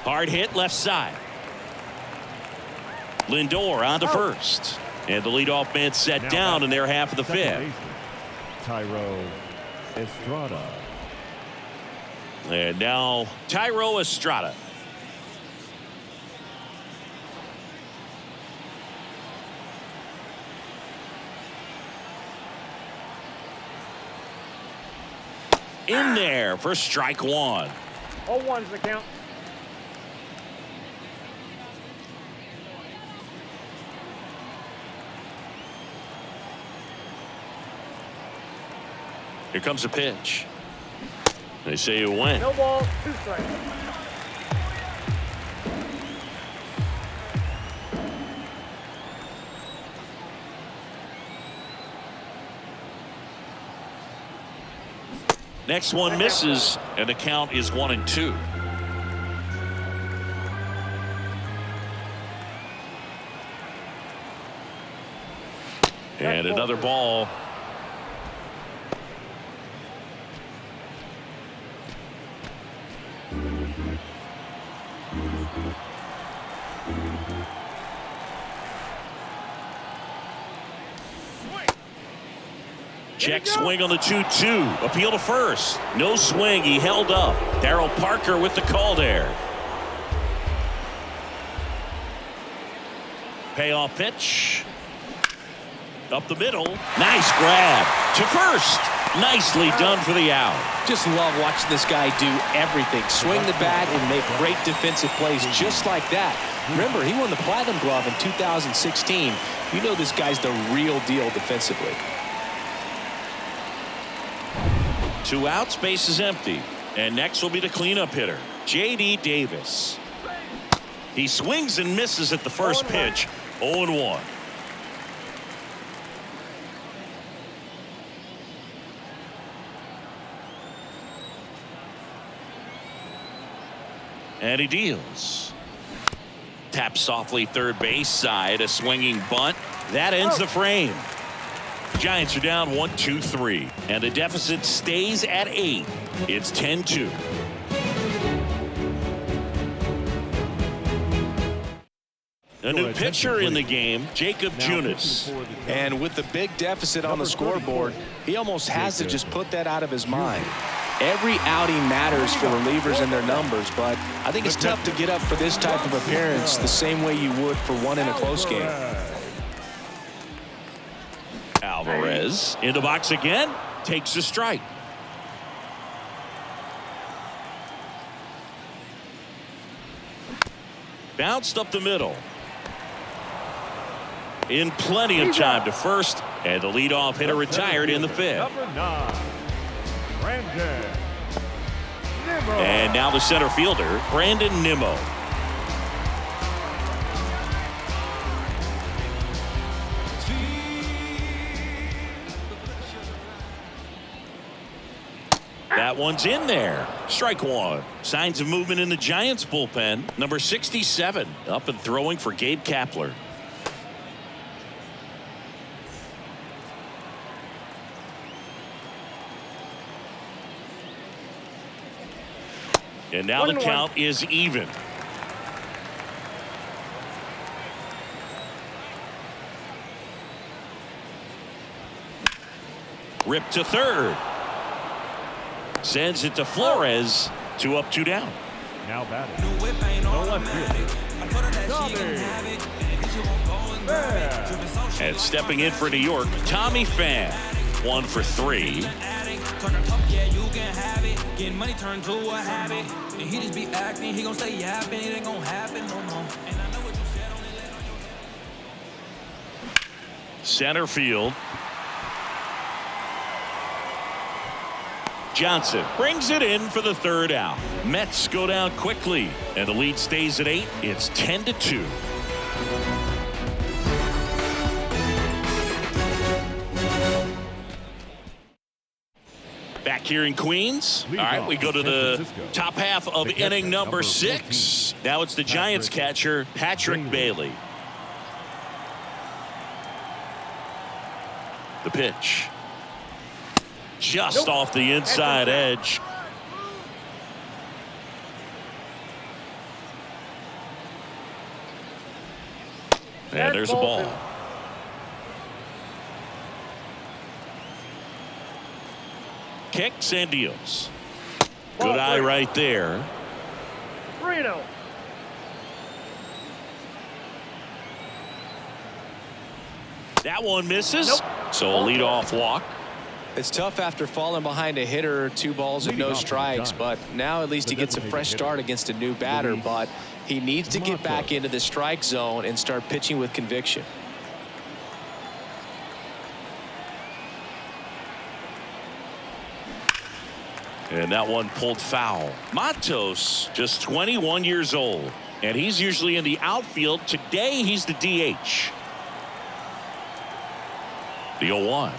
Hard hit left side. Lindor on to first. And the leadoff man set down in their half of the 5th.
Tyro Estrada.
And now Tyro Estrada. in there for strike one.
0-1's the count.
Here comes a pitch. They say it went.
No ball, 2 strikes.
Next one misses, and the count is 1-2. And another ball. Check swing on the 2-2. Appeal to first. No swing. He held up. Darryl Parker with the call there. Payoff pitch. Up the middle. Nice grab. To first. Nicely done for the out.
Just love watching this guy do everything. Swing the bat and make great defensive plays just like that. Remember, he won the Platinum Glove in 2016. You know this guy's the real deal defensively.
2 outs, base is empty. And next will be the cleanup hitter, J.D. Davis. He swings and misses at the first pitch. 0-1. And he deals. Taps softly third base side. A swinging bunt. That ends the frame. Giants are down 1-2-3, and the deficit stays at 8. It's 10-2. A new pitcher in the game, Jacob Junis.
And with the big deficit on the scoreboard, he almost has to just put that out of his mind. Every outing matters for relievers and their numbers, but I think it's tough to get up for this type of appearance the same way you would for one in a close game.
Alvarez in the box again, takes a strike. Bounced up the middle. In plenty of time to first, and the leadoff hitter retired in the 5th.
Number 9, Brandon Nimmo.
And now the center fielder, Brandon Nimmo. That one's in there. Strike one. Signs of movement in the Giants bullpen. Number 67 up and throwing for Gabe Kapler. And now the count is even. Rip to third. Sends it to Flores. 2 up, 2 down.
Now batting. The left fielder.
And stepping in for New York, Tommy Pham. 1 for 3.
Getting money turned to a habit. And he just be acting, he gon' stay yapping, it ain't gon' happen no more. And I know what you said on it.
Center field. Johnson brings it in for the 3rd out. Mets go down quickly, and the lead stays at 8. It's 10-2. Back here in Queens. All right, we go to the top half of inning number 6. Now it's the Giants catcher, Patrick Bailey. The pitch. Just off the inside edge. And there's a ball. Kicks and deals. Good eye right there.
3-0.
That one misses. So a leadoff walk.
It's tough after falling behind a hitter, 2 balls and no strikes, but now at least he gets a fresh start against a new batter, but he needs to get back into the strike zone and start pitching with conviction.
And that one pulled foul. Matos, just 21 years old, and he's usually in the outfield. Today, he's the DH. The 0-1.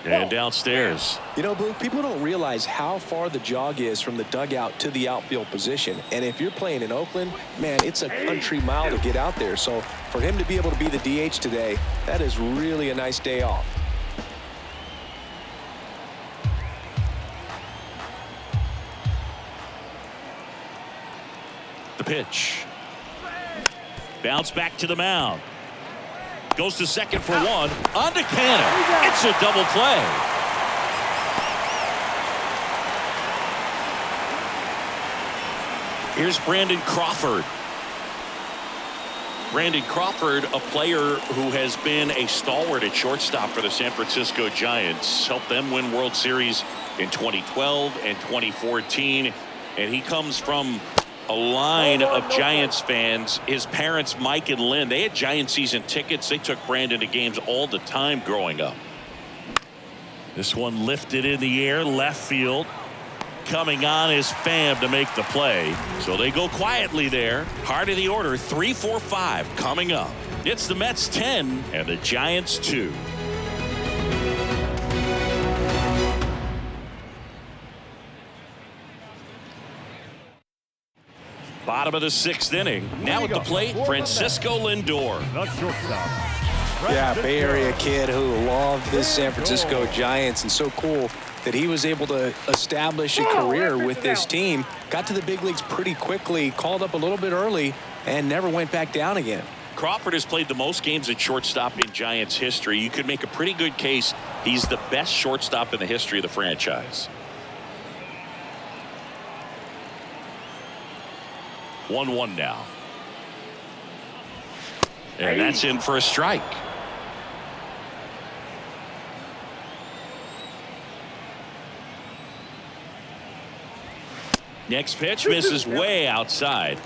And downstairs.
You know, Blue, people don't realize how far the jog is from the dugout to the outfield position. And if you're playing in Oakland, man, it's a country mile to get out there. So for him to be able to be the DH today, that is really a nice day off.
The pitch. Bounce back to the mound. Goes to second for one. On to Cannon. It's a double play. Here's Brandon Crawford. Brandon Crawford, a player who has been a stalwart at shortstop for the San Francisco Giants. Helped them win World Series in 2012 and 2014. And he comes from a line of Giants fans. His parents, Mike and Lynn, they had Giant season tickets. They took Brandon to games all the time growing up. This one lifted in the air, left field. Coming on is Pham to make the play. So they go quietly there. Heart of the order, 3-4-5 coming up. It's the Mets 10 and the Giants 2. Bottom of the 6th inning. Now at the plate, Francisco Lindor.
Yeah, Bay Area kid who loved his San Francisco Giants, and so cool that he was able to establish a career with this team. Got to the big leagues pretty quickly, called up a little bit early, and never went back down again.
Crawford has played the most games at shortstop in Giants history. You could make a pretty good case he's the best shortstop in the history of the franchise. 1-1 now. And that's in for a strike. Next pitch misses way outside.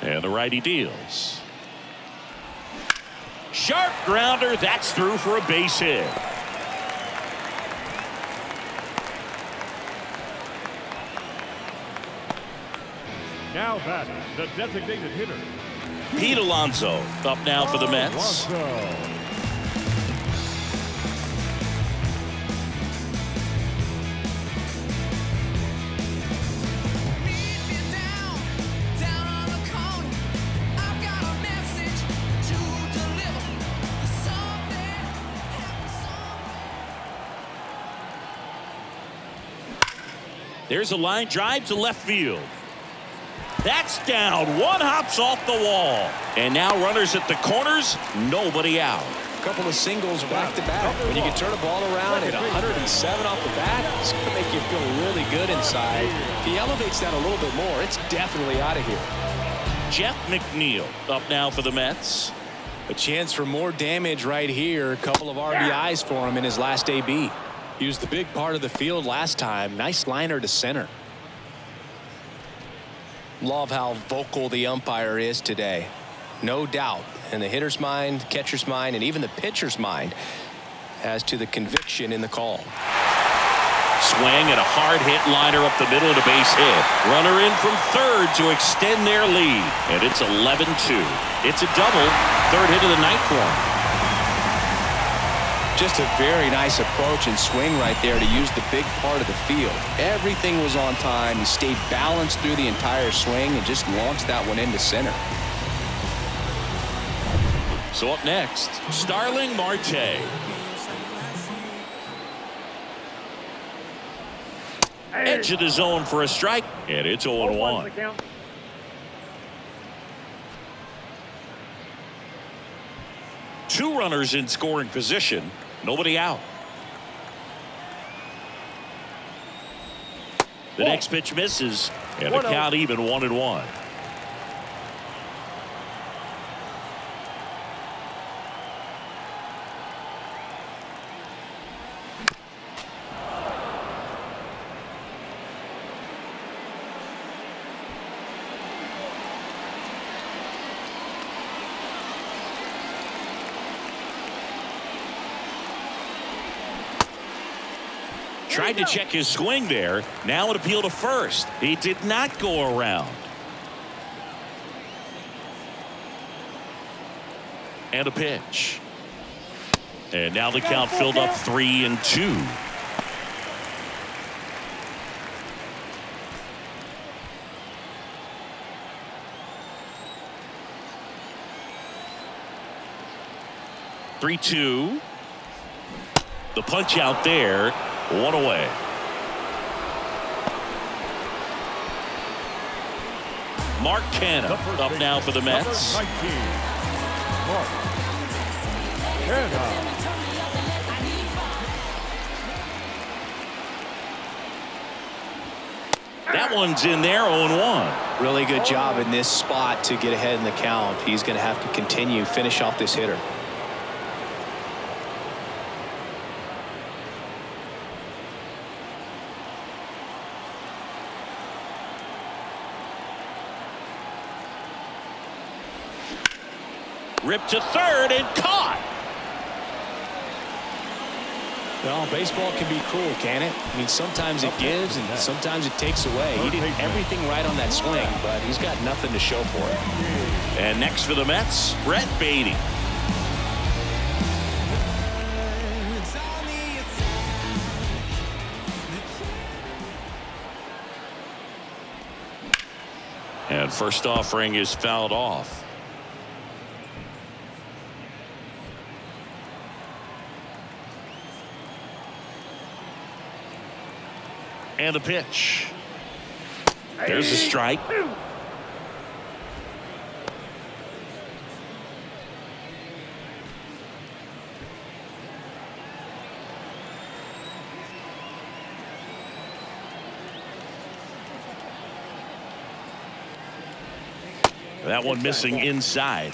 And the righty deals. Sharp grounder. That's through for a base hit.
Now batting, the designated hitter.
Pete Alonso up now for the Mets. There's a line drive to left field. That's down. One hops off the wall. And now runners at the corners. Nobody out.
A couple of singles back to back. When you can turn a ball around at 107 off the bat, it's going to make you feel really good inside. If he elevates that a little bit more, it's definitely out of here.
Jeff McNeil up now for the Mets.
A chance for more damage right here. A couple of RBIs for him in his last AB. He was the big part of the field last time. Nice liner to center. Love how vocal the umpire is today. No doubt in the hitter's mind, catcher's mind, and even the pitcher's mind as to the conviction in the call.
Swing and a hard hit liner up the middle and a base hit. Runner in from third to extend their lead. And it's 11-2. It's a double. Third hit of the night for him.
Just a very nice approach and swing right there to use the big part of the field. Everything was on time. He stayed balanced through the entire swing and just launched that one into center.
So up next, Starling Marte. Edge of the zone for a strike, and it's 0-1. Two runners in scoring position. Nobody out. The next pitch misses, and the count even 1-1. Tried to check his swing there. Now an appeal to first. He did not go around. And a pitch. And now the count filled up 3-2. The punch out there. 1 away. Mark Canha up now for the Mets.
Mark Canha.
That one's in there, 0-1.
Really good job in this spot to get ahead in the count. He's going to have to continue, finish off this hitter.
Ripped to third and caught.
Well, baseball can be cruel, can it? I mean, sometimes it gives and sometimes it takes away. He did everything right on that swing, but he's got nothing to show for it.
And next for the Mets, Brett Beatty. And first offering is fouled off. And a pitch. There's a strike. That one missing inside.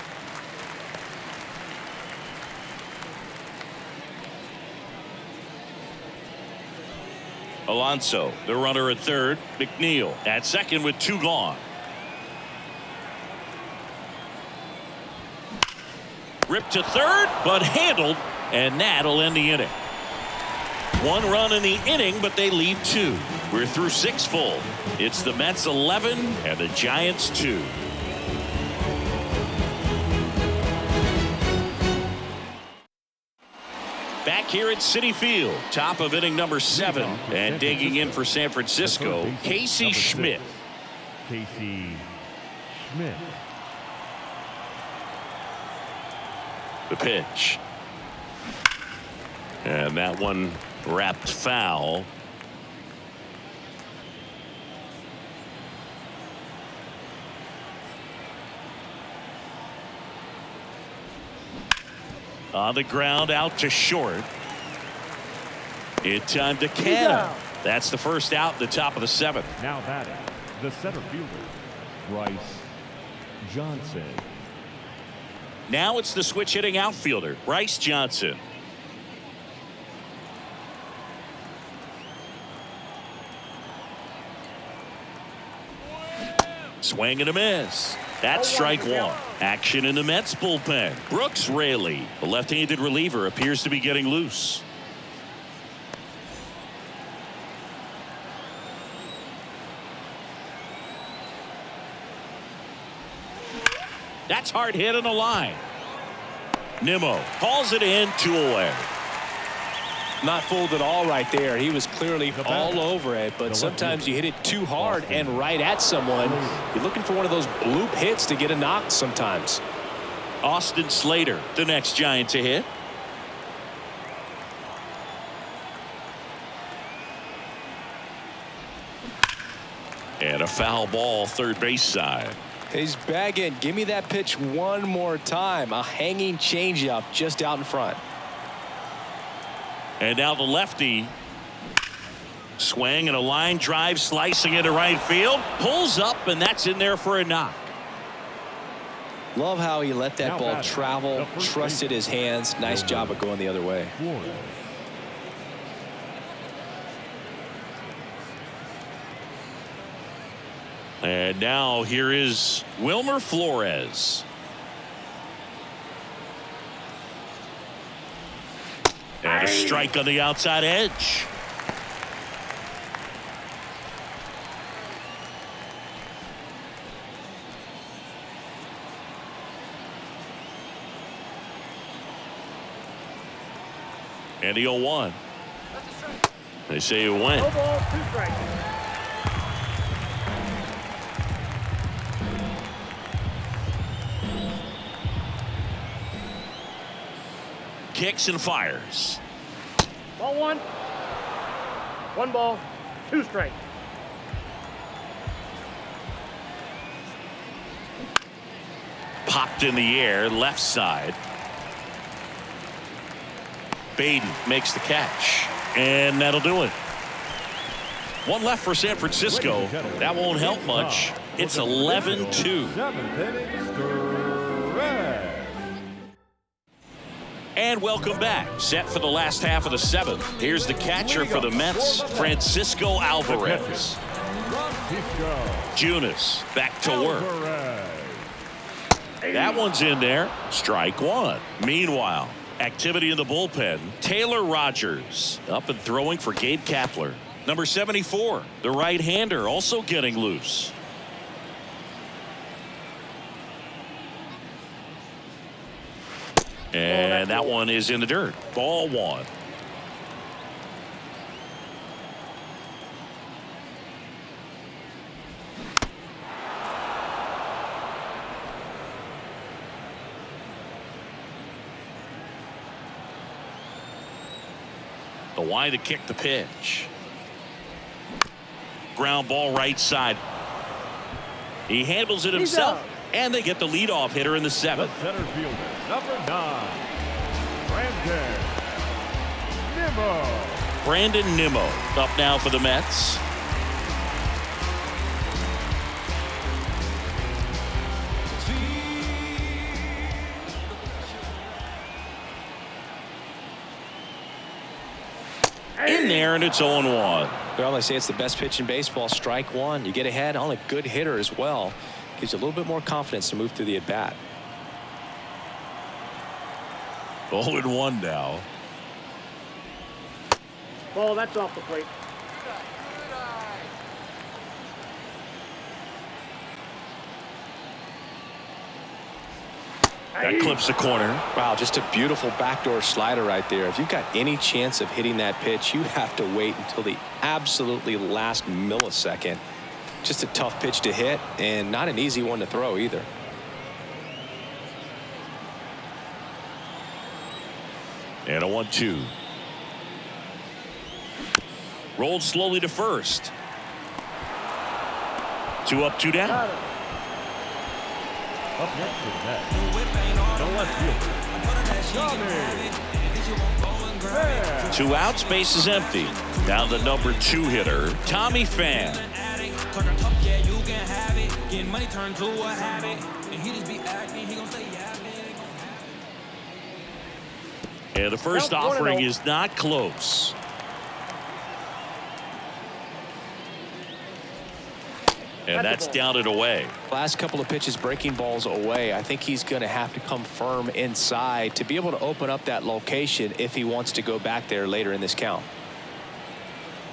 Alonso, the runner at third. McNeil at second with 2 gone. Ripped to third, but handled, and that'll end the inning. 1 run in the inning, but they leave 2. We're through 6 full. It's the Mets 11 and the Giants 2. Back here at Citi Field, top of inning number 7, and digging in for San Francisco, Casey Schmidt.
Casey Schmidt.
The pitch. And that one wrapped foul. On the ground, out to short. In time to Canha. That's the first out, the top of the 7th.
Now batting, the center fielder, Bryce Johnson.
Now it's the switch hitting outfielder, Bryce Johnson. Swing and a miss. That's strike 1. Action in the Mets bullpen. Brooks Raley, the left-handed reliever, appears to be getting loose. That's hard hit on the line. Nimmo calls it in, 2 away.
Not fooled at all right there. He was clearly all over it, but sometimes you hit it too hard and right at someone. You're looking for one of those bloop hits to get a knock sometimes.
Austin Slater, the next Giant to hit. And a foul ball, third base side.
He's bagging. Give me that pitch one more time. A hanging changeup just out in front.
And now the lefty. Swing and a line drive slicing into right field. Pulls up, and that's in there for a knock.
Love how he let that ball travel, trusted his hands. Nice job of going the other way.
And now here is Wilmer Flores. And a strike on the outside edge. And the 0-1. They say you win.
No ball, 2 strikes.
Kicks and fires.
Ball 1. 1 ball, 2 strikes.
Popped in the air, left side. Baden makes the catch, and that'll do it. 1 left for San Francisco. That won't help much. It's 11-2. And welcome back. Set for the last half of the 7th. Here's the catcher for the Mets, Francisco Alvarez. Junis back to work. That one's in there. Strike 1. Meanwhile, activity in the bullpen. Taylor Rogers up and throwing for Gabe Kapler. Number 74, the right-hander, also getting loose. And that one is in the dirt. Ball 1. The wide to kick the pitch. Ground ball right side. He handles it himself, and they get the leadoff hitter in the 7th.
The center fielder, number 9, Nimmo.
Brandon Nimmo up now for the Mets. In there, and it's 0-1.
Well, I say it's the best pitch in baseball. Strike 1. You get ahead on a good hitter as well. Gives you a little bit more confidence to move through the at-bat.
0-1 now.
Ball, that's off the plate.
That clips the corner.
Wow, just a beautiful backdoor slider right there. If you've got any chance of hitting that pitch, you have to wait until the absolutely last millisecond. Just a tough pitch to hit, and not an easy one to throw either.
And a 1-2. Rolled slowly to first. 2 up, 2 down.
Up next to the net, the left fielder,
2 outs, base is empty. Now the number 2 hitter, Tommy Pham. And the first offering is not close. And that's down and away.
Last couple of pitches breaking balls away. I think he's going to have to come firm inside to be able to open up that location if he wants to go back there later in this count.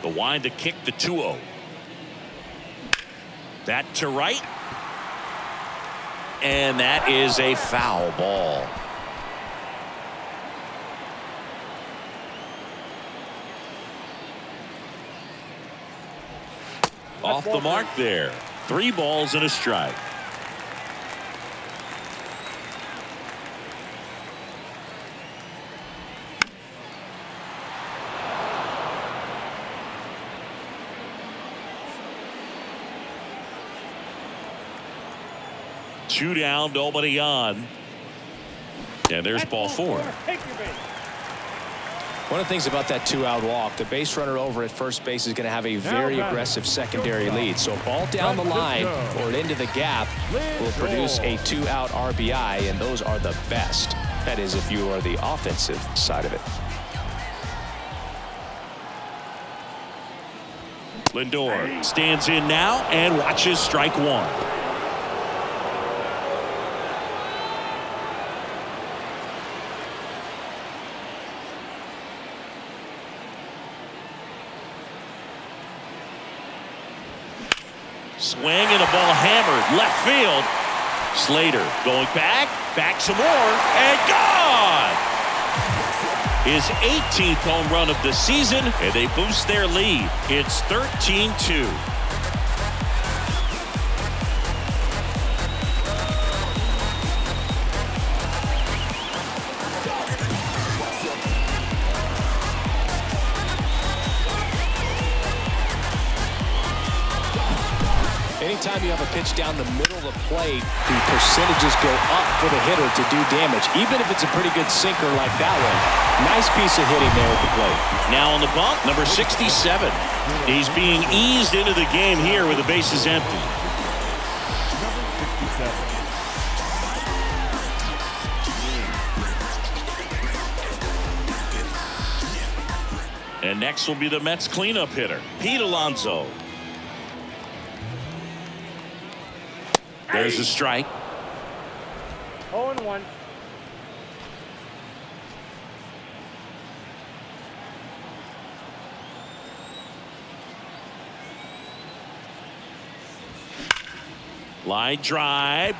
The wind to kick the 2-0. That to right. And that is a foul ball. Off the mark there. 3 balls and a strike. Two down, nobody on. And there's ball 4.
One of the things about that 2-out walk, the base runner over at first base is going to have a very aggressive secondary lead. So a ball down the line or into the gap will produce a 2-out RBI, and those are the best. That is, if you are the offensive side of it.
Lindor stands in now and watches strike 1. Swing and a ball hammered left field. Slater going back some more, and gone. his 18th home run of the season, and they boost their lead. It's 13-2.
Anytime you have a pitch down the middle of the plate, the percentages go up for the hitter to do damage, even if it's a pretty good sinker like that one. Nice piece of hitting there at the plate.
Now on the bump, number 67. He's being eased into the game here with the bases empty. And next will be the Mets cleanup hitter, Pete Alonso. There's a strike.
0-1.
Line drive.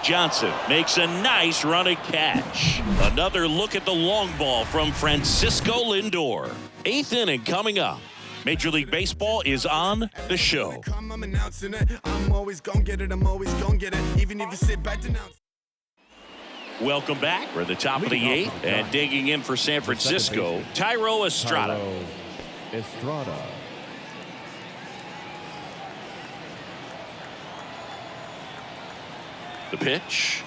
Johnson makes a nice run and catch. Another look at the long ball from Francisco Lindor. 8th inning coming up. Major League Baseball is on the show.
I'm announcing it. I'm always gonna get it. I'm always gonna get it. Even if you sit back to announce.
Welcome back. We're at the top of the 8th, and digging in for San Francisco, Thairo Estrada. The pitch.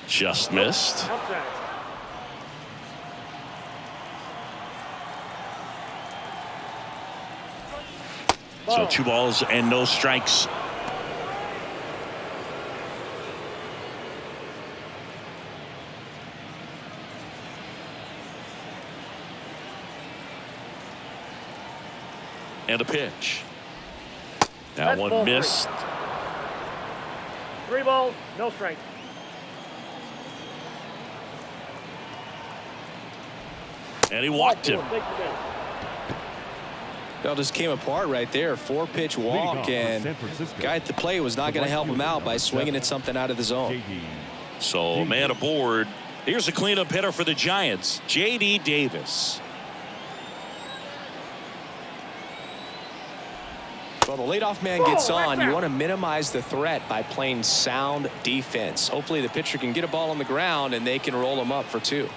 Just missed.
Outside.
So 2 balls and no strikes. And a pitch. That one missed.
3 balls, no strike.
And he walked him.
It all just came apart right there. 4-pitch walk, and guy at the plate was not going to help him out by swinging at something out of the zone.
So man aboard. Here's a cleanup hitter for the Giants, J.D. Davis.
Well, the leadoff man gets on. You want to minimize the threat by playing sound defense. Hopefully the pitcher can get a ball on the ground and they can roll him up for 2.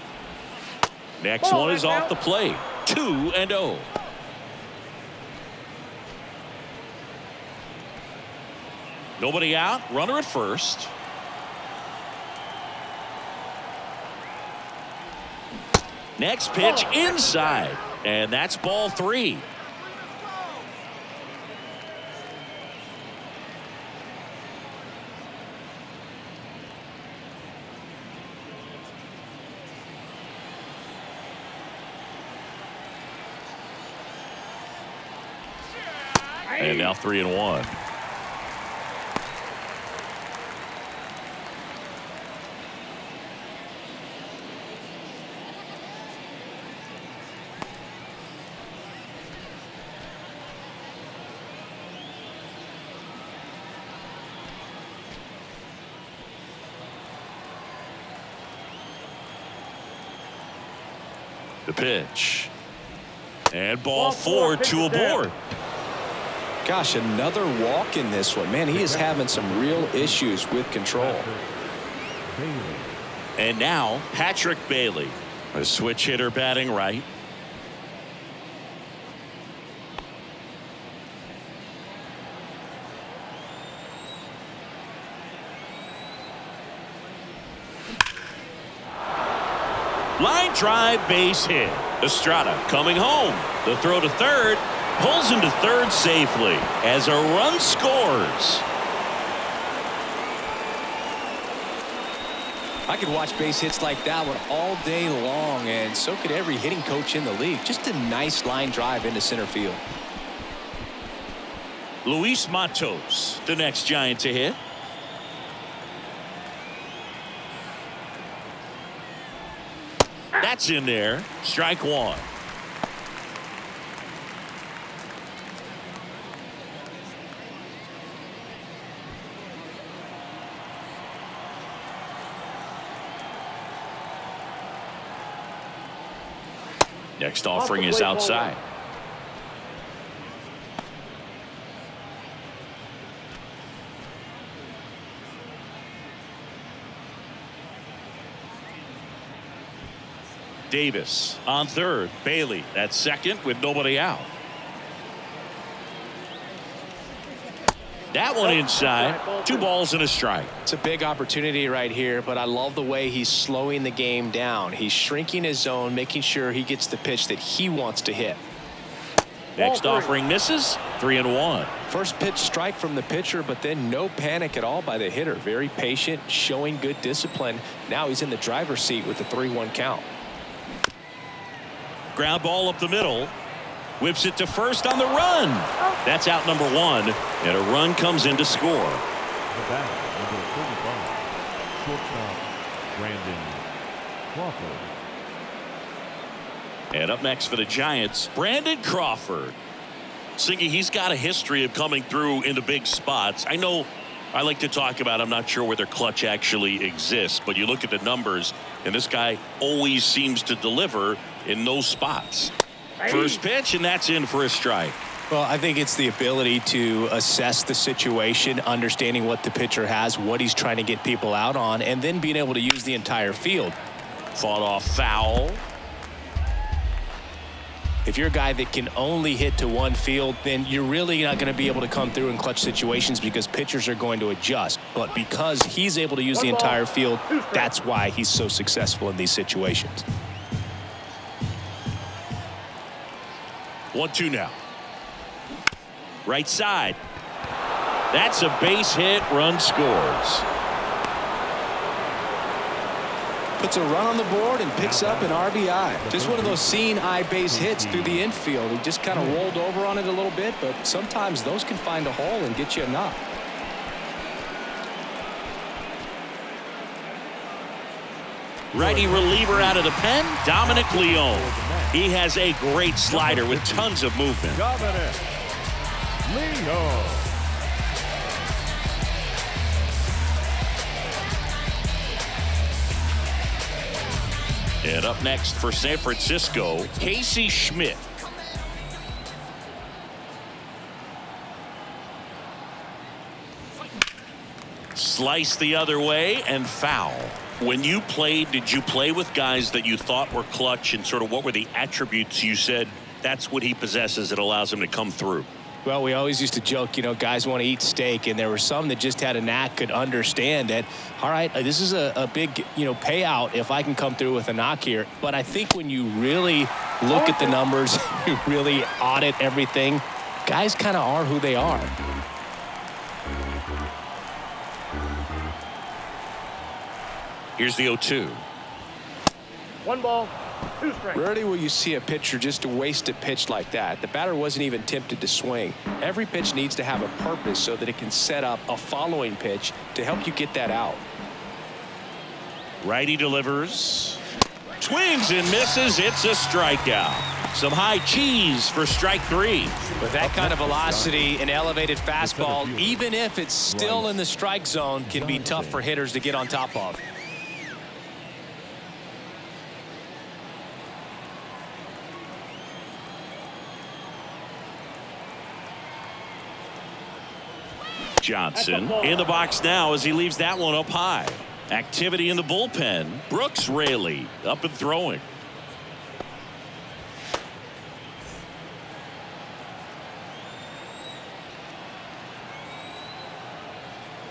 Next one is off the plate. 2-0. Nobody out. Runner at first. Next pitch inside. And that's ball 3. And now 3-1. The pitch. And ball 4, 2 aboard.
Gosh, another walk in this one. Man, he is having some real issues with control.
And now Patrick Bailey, a switch hitter batting right. Line drive, base hit. Estrada coming home. The throw to third. Pulls him to third safely as a run scores.
I could watch base hits like that one all day long, and so could every hitting coach in the league. Just a nice line drive into center field.
Luis Matos, the next Giant to hit. That's in there. Strike 1. Next offering is outside. Davis on third. Bailey at second with nobody out. That one inside. 2 balls and a strike.
It's a big opportunity right here, but I love the way he's slowing the game down. He's shrinking his zone, making sure he gets the pitch that he wants to hit.
Next offering misses. 3-1.
First pitch strike from the pitcher, but then no panic at all by the hitter. Very patient, showing good discipline. Now he's in the driver's seat with the 3-1 count.
Ground ball up the middle. Whips it to first on the run. That's out number 1, and a run comes in to score.
The batter, number 35, shortstop Brandon Crawford.
And up next for the Giants, Brandon Crawford. Singy, he's got a history of coming through into big spots. I know I like to talk about, I'm not sure whether clutch actually exists, but you look at the numbers, and this guy always seems to deliver in those spots. First pitch, and that's in for a strike.
Well, I think it's the ability to assess the situation, understanding what the pitcher has, what he's trying to get people out on, and then being able to use the entire field.
Fought off foul.
If you're a guy that can only hit to one field, then you're really not going to be able to come through in clutch situations because pitchers are going to adjust. But because he's able to use the entire field, that's why he's so successful in these situations.
1-2 now. Right side. That's a base hit. Run scores.
Puts a run on the board and picks up an RBI. Just one of those seeing eye base hits through the infield. He just kind of rolled over on it a little bit, but sometimes those can find a hole and get you a knock.
Righty reliever out of the pen, Dominic Leone. He has a great slider with tons of movement.
Dominic Leone.
And up next for San Francisco, Casey Schmidt. Slice the other way and foul. When you played, did you play with guys that you thought were clutch, and sort of what were the attributes you said that's what he possesses that allows him to come through?
Well, we always used to joke, you know, guys want to eat steak, and there were some that just had a knack, could understand that, all right, this is a big, you know, payout if I can come through with a knock here. But I think when you really look at the numbers, you really audit everything, guys kind of are who they are.
Here's the 0-2.
1 ball, 2 strikes.
Rarely will you see a pitcher just waste a pitch like that. The batter wasn't even tempted to swing. Every pitch needs to have a purpose so that it can set up a following pitch to help you get that out.
Righty delivers. Swings and misses. It's a strikeout. Some high cheese for strike 3.
With that kind of velocity, an elevated fastball, even if it's still in the strike zone, can be tough for hitters to get on top of.
Johnson in the box now as he leaves that one up high. Activity in the bullpen. Brooks Raley up and throwing.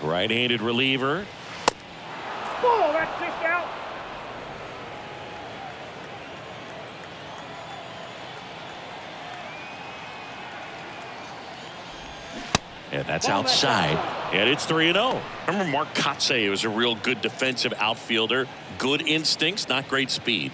Right-handed reliever.
Ball, that's just out.
And that's outside. And it's 3-0. Remember Mark Kotsay was a real good defensive outfielder. Good instincts, not great speed.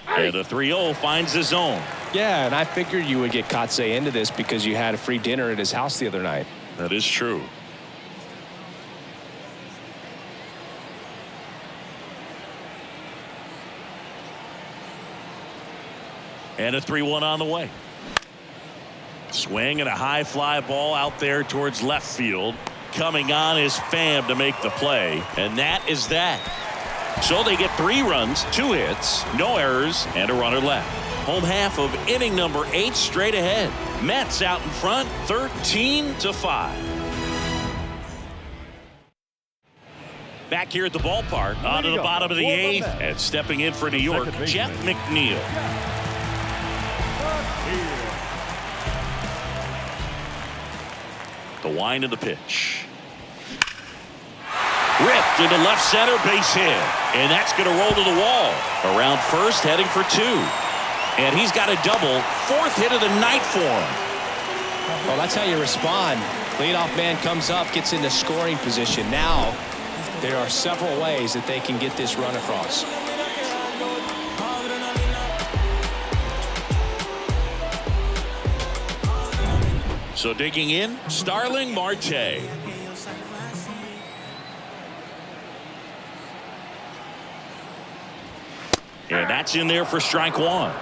And the 3-0 finds the zone.
Yeah, and I figured you would get Kotsay into this because you had a free dinner at his house the other night.
That is true. And a 3-1 on the way. Swing and a high fly ball out there towards left field. Coming on is Pham to make the play, and that is that. So they get 3 runs, 2 hits, no errors, and a runner left. Home half of inning number 8 straight ahead. Mets out in front, 13-5. Back here at the ballpark, on to the bottom of the 8th, and stepping in for New York, Jeff McNeil. The wind of the pitch. Ripped into left center, base hit. And that's going to roll to the wall. Around first, heading for 2. And he's got a double. 4th hit of the night for him.
Well, that's how you respond. Leadoff man comes up, gets into scoring position. Now, there are several ways that they can get this run across.
So digging in, Starling Marte. And that's in there for strike 1.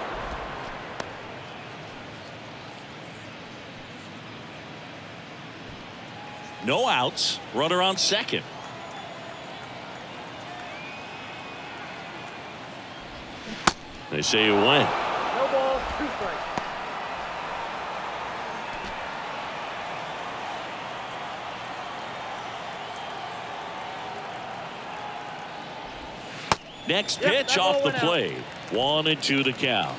No outs. Runner on second. They say you win.
No balls, 2 strikes.
Next pitch off the plate. 1-2 the count.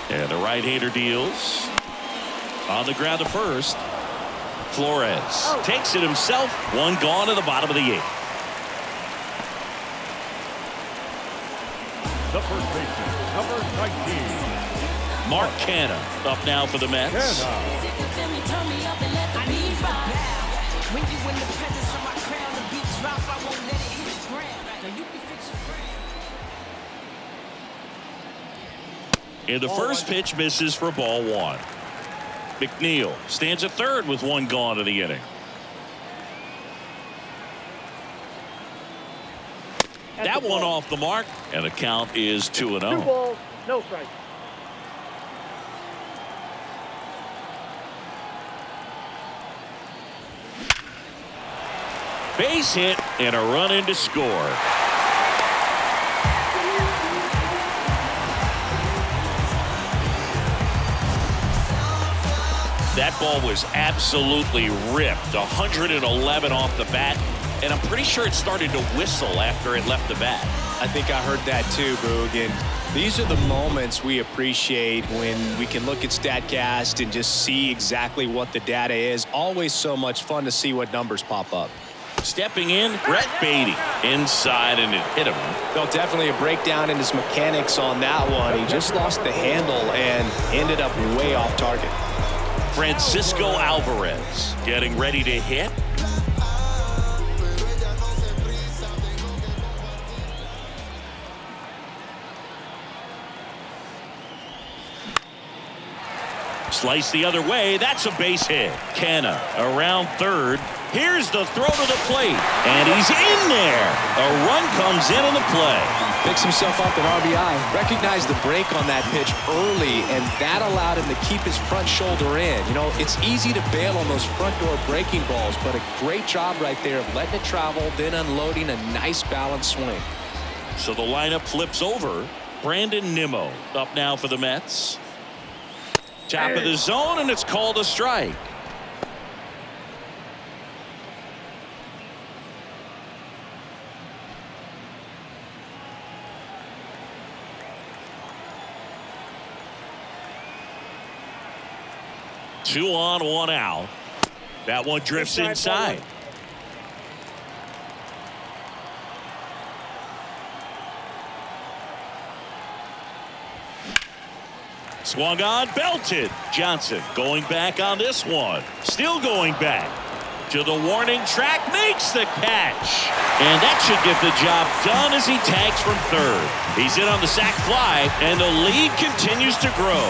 And the right-hander deals. On the ground to first. Flores takes it himself. 1 gone to the bottom of the 8th.
The first baseman, number 19.
Mark Canha up now for the Mets. And the first pitch misses for ball 1. McNeil stands at third with 1 gone to the inning. That one off the mark, and the count is 2-0.
2 balls, no strikes.
Base hit and a run in to score. That ball was absolutely ripped. 111 off the bat. And I'm pretty sure it started to whistle after it left the bat.
I think I heard that too, Boog. And these are the moments we appreciate when we can look at StatCast and just see exactly what the data is. Always so much fun to see what numbers pop up.
Stepping in, Brett Beatty inside, and it hit him.
Well, definitely a breakdown in his mechanics on that one. He just lost the handle and ended up way off target.
Francisco Alvarez getting ready to hit. Slice the other way. That's a base hit. Canha around third. Here's the throw to the plate. And he's in there. A run comes in on the play.
Picks himself up an RBI. Recognized the break on that pitch early, and that allowed him to keep his front shoulder in. You know, it's easy to bail on those front door breaking balls, but a great job right there of letting it travel, then unloading a nice balanced swing.
So the lineup flips over. Brandon Nimmo up now for the Mets. Top of the zone, and it's called a strike. Two on, 1 out. That one drifts inside. Swung on, belted. Johnson going back on this one. Still going back. To the warning track, makes the catch. And that should get the job done as he tags from third. He's in on the sac fly, and the lead continues to grow.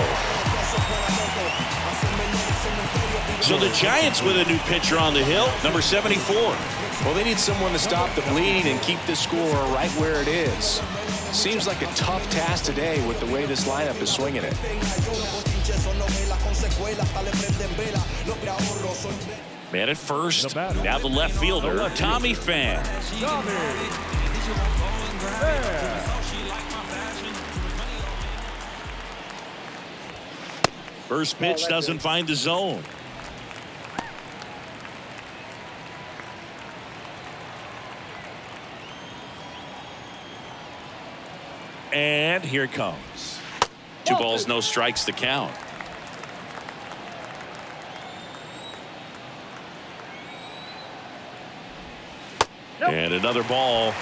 So the Giants with a new pitcher on the hill, number 74.
Well, they need someone to stop the bleeding and keep the score right where it is. Seems like a tough task today with the way this lineup is swinging it.
Man at first, now the left fielder, Tommy Pham. First pitch doesn't find the zone. And here it comes. 2 balls, no strikes, the count. And another ball.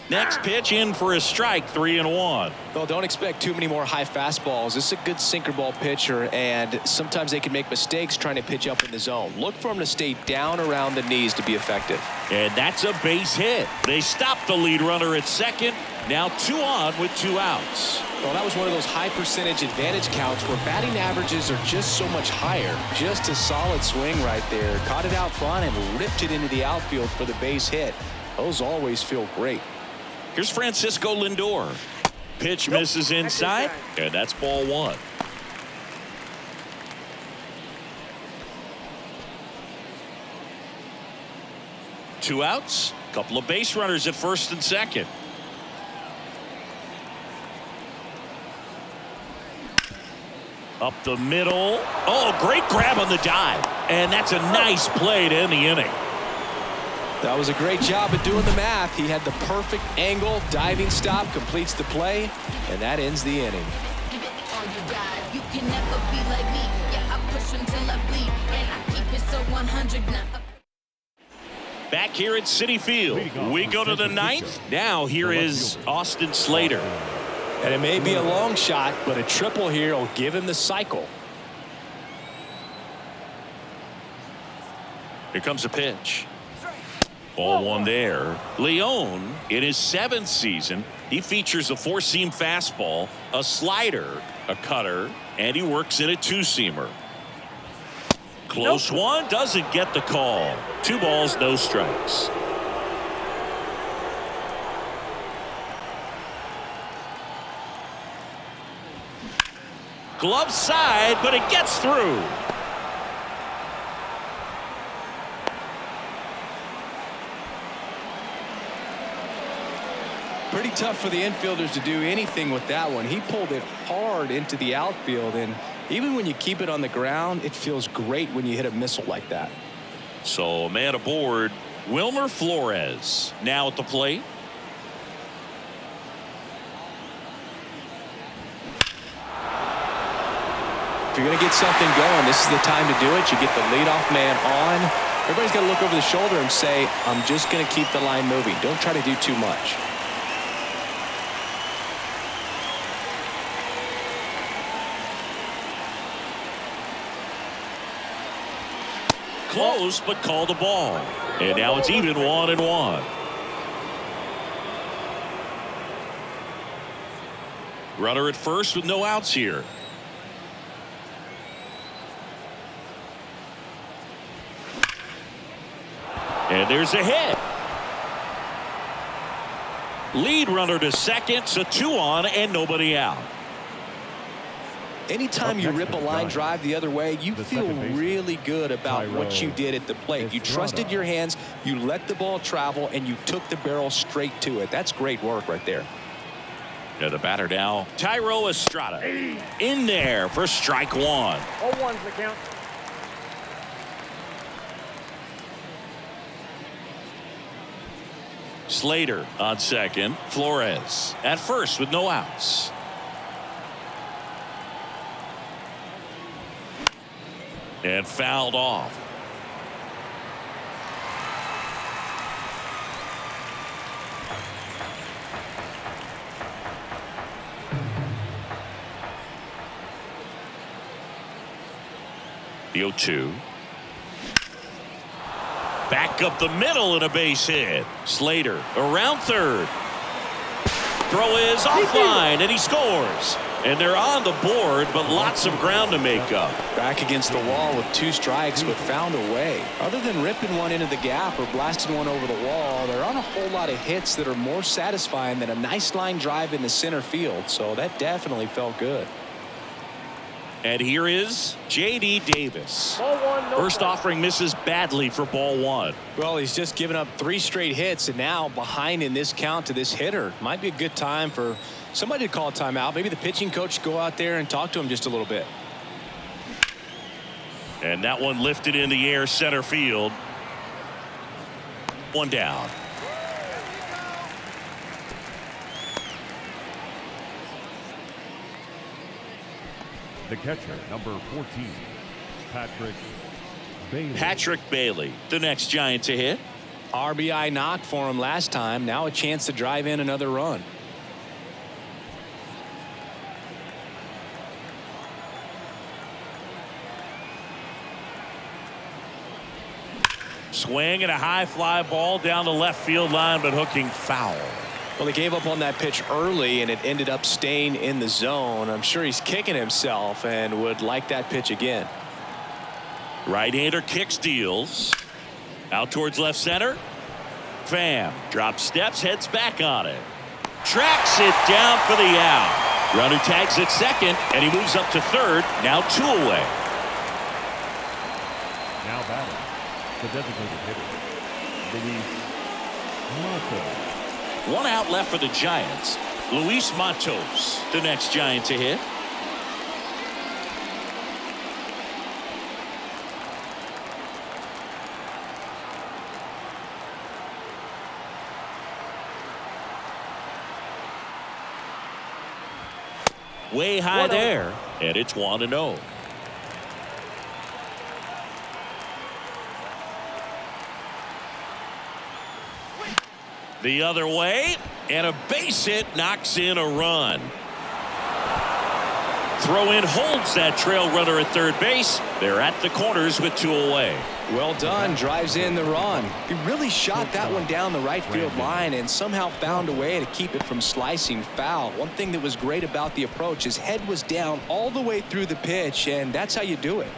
Next pitch in for a strike, 3-1.
Well, don't expect too many more high fastballs. This is a good sinker ball pitcher, and sometimes they can make mistakes trying to pitch up in the zone. Look for him to stay down around the knees to be effective.
And that's a base hit. They stop the lead runner at second. Now 2 on with 2 outs.
Well, that was one of those high percentage advantage counts where batting averages are just so much higher. Just a solid swing right there. Caught it out front and ripped it into the outfield for the base hit. Those always feel great.
Here's Francisco Lindor. Pitch misses inside, and that's ball 1. Two outs, couple of base runners at first and second. Up the middle. Oh, great grab on the dive. And that's a nice play to end the inning.
That was a great job of doing the math. He had the perfect angle, diving stop, completes the play, and that ends the inning.
You can never be like me. Yeah, I push until I bleed, and I keep it so 100 now.
Back here at Citi Field, we go to the 9th. Now here is Austin Slater.
And it may be a long shot, but a triple here will give him the cycle.
Here comes a pitch. Ball 1 there. Leon, in his 7th season, he features a 4-seam fastball, a slider, a cutter, and he works in a 2-seamer. Close one, doesn't get the call. 2 balls, no strikes. Glove side, but it gets through.
Pretty tough for the infielders to do anything with that one. He pulled it hard into the outfield, and even when you keep it on the ground, it feels great when you hit a missile like that.
So a man aboard, Wilmer Flores now at the plate.
If you're going to get something going, this is the time to do it. You get the leadoff man on. Everybody's got to look over the shoulder and say, I'm just going to keep the line moving. Don't try to do too much.
Close, but called the ball. And now it's even 1-1. Runner at first with no outs here. And there's a hit. Lead runner to second, so 2 on and nobody out.
Anytime you rip a line drive the other way, you feel really good about what you did at the plate. You trusted your hands, you let the ball travel, and you took the barrel straight to it. That's great work right there.
Yeah, the batter now, Tyro Estrada. In there for strike 1.
All ones the count.
Slater on second. Flores at first with no outs. And fouled off. The 0-2. Back up the middle and a base hit. Slater around third. Throw is offline and he scores. And they're on the board, but lots of ground to make up.
Back against the wall with 2 strikes, but found a way. Other than ripping one into the gap or blasting one over the wall, there aren't a whole lot of hits that are more satisfying than a nice line drive in the center field. So that definitely felt good.
And here is J.D. Davis.
Ball 1, no
First
strike.
offering misses badly for ball 1.
Well, he's just given up 3 straight hits, and now behind in this count to this hitter. Might be a good time for somebody to call a timeout. Maybe the pitching coach go out there and talk to him just a little bit.
And that one lifted in the air center field. 1 down.
The catcher, number 14, Patrick Bailey.
Patrick Bailey, the next Giant to hit.
RBI knock for him last time. Now a chance to drive in another run.
Swing and a high fly ball down the left field line, but hooking foul.
Well, he gave up on that pitch early, and it ended up staying in the zone. I'm sure he's kicking himself and would like that pitch again.
Right-hander kicks, deals. Out towards left center. Pham drops steps, heads back on it. Tracks it down for the out. Runner tags at second, and he moves up to third. Now 2 away.
Now batting, the designated hitter, Luis Matos.
1 out left for the Giants. Luis Matos, the next Giant to hit. Way high there, and it's 1-0. The other way, and a base hit knocks in a run. Throw in holds that trail runner at third base. They're at the corners with 2 away.
Well done, drives in the run. He really shot that one down the right field line and somehow found a way to keep it from slicing foul. One thing that was great about the approach, his head was down all the way through the pitch, and that's how you do it.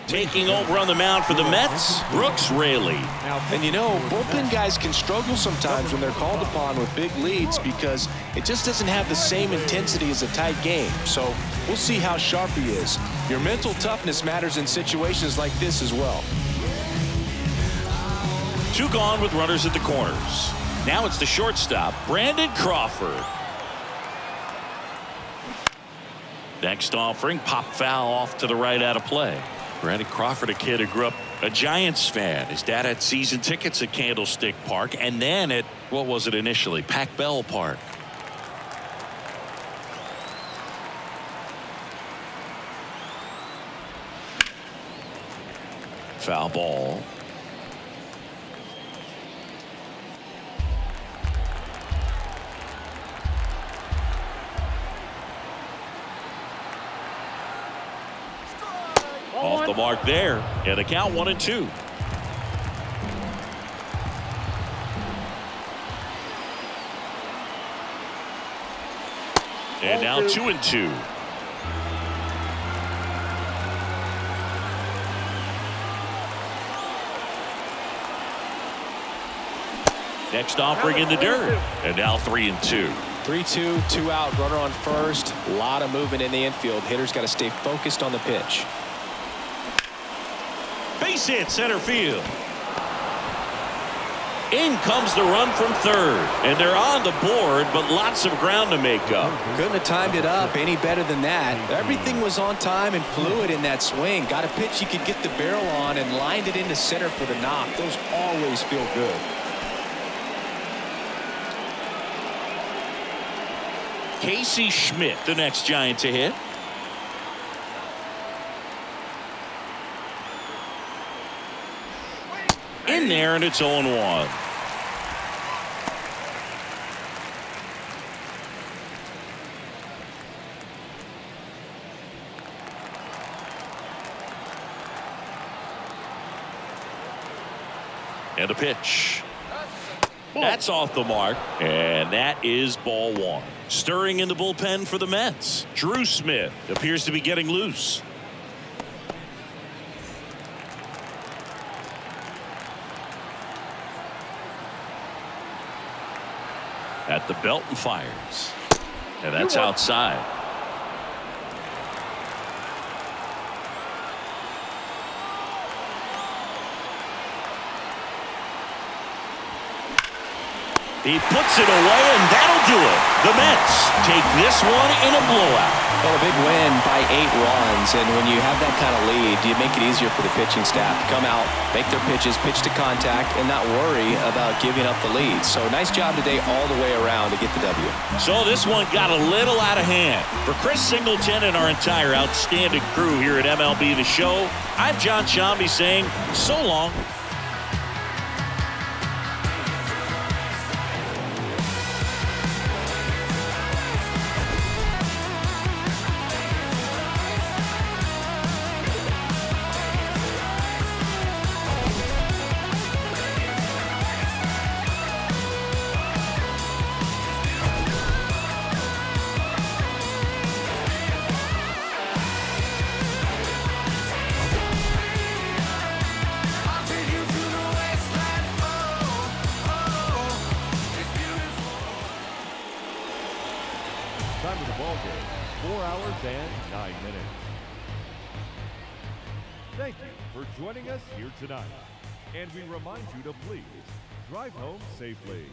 Taking over on the mound for the Mets, Brooks Raley.
And you know, bullpen guys can struggle sometimes when they're called upon with big leads because it just doesn't have the same intensity as a tight game. So we'll see how sharp he is. Your mental toughness matters in situations like this as well.
2 gone with runners at the corners. Now it's the shortstop, Brandon Crawford. Next offering, pop foul off to the right out of play. Brandon Crawford, a kid who grew up a Giants fan. His dad had season tickets at Candlestick Park and then at, what was it initially, Pac Bell Park. Foul ball. Off the mark there, and the count 1-2. And now 2-2. Next offering in the dirt, and now 3-2.
3-2, 2 out, runner on first. A lot of movement in the infield. Hitters got to stay focused on the pitch.
Base hit center field. In comes the run from third, and they're on the board, but lots of ground to make up.
Couldn't have timed it up any better than that. Everything was on time and fluid in that swing. Got a pitch you could get the barrel on and lined it into center for the knock. Those always feel good.
Casey Schmidt, the next Giant to hit. In there, and it's 0-1. And a pitch. That's off the mark, and that is ball one. Stirring in the bullpen for the Mets. Drew Smith appears to be getting loose. At the belt and fires. And that's outside. He puts it away, and that'll do it. The Mets take this one in a blowout.
Well, a big win by 8 runs, and when you have that kind of lead, you make it easier for the pitching staff to come out, make their pitches, pitch to contact, and not worry about giving up the lead. So nice job today all the way around to get the W.
So this one got a little out of hand. For Chris Singleton and our entire outstanding crew here at MLB The Show, I'm John Shambi saying so long.
Time of the ball game, 4 hours and 9 minutes. Thank you for joining us here tonight. And we remind you to please drive home safely.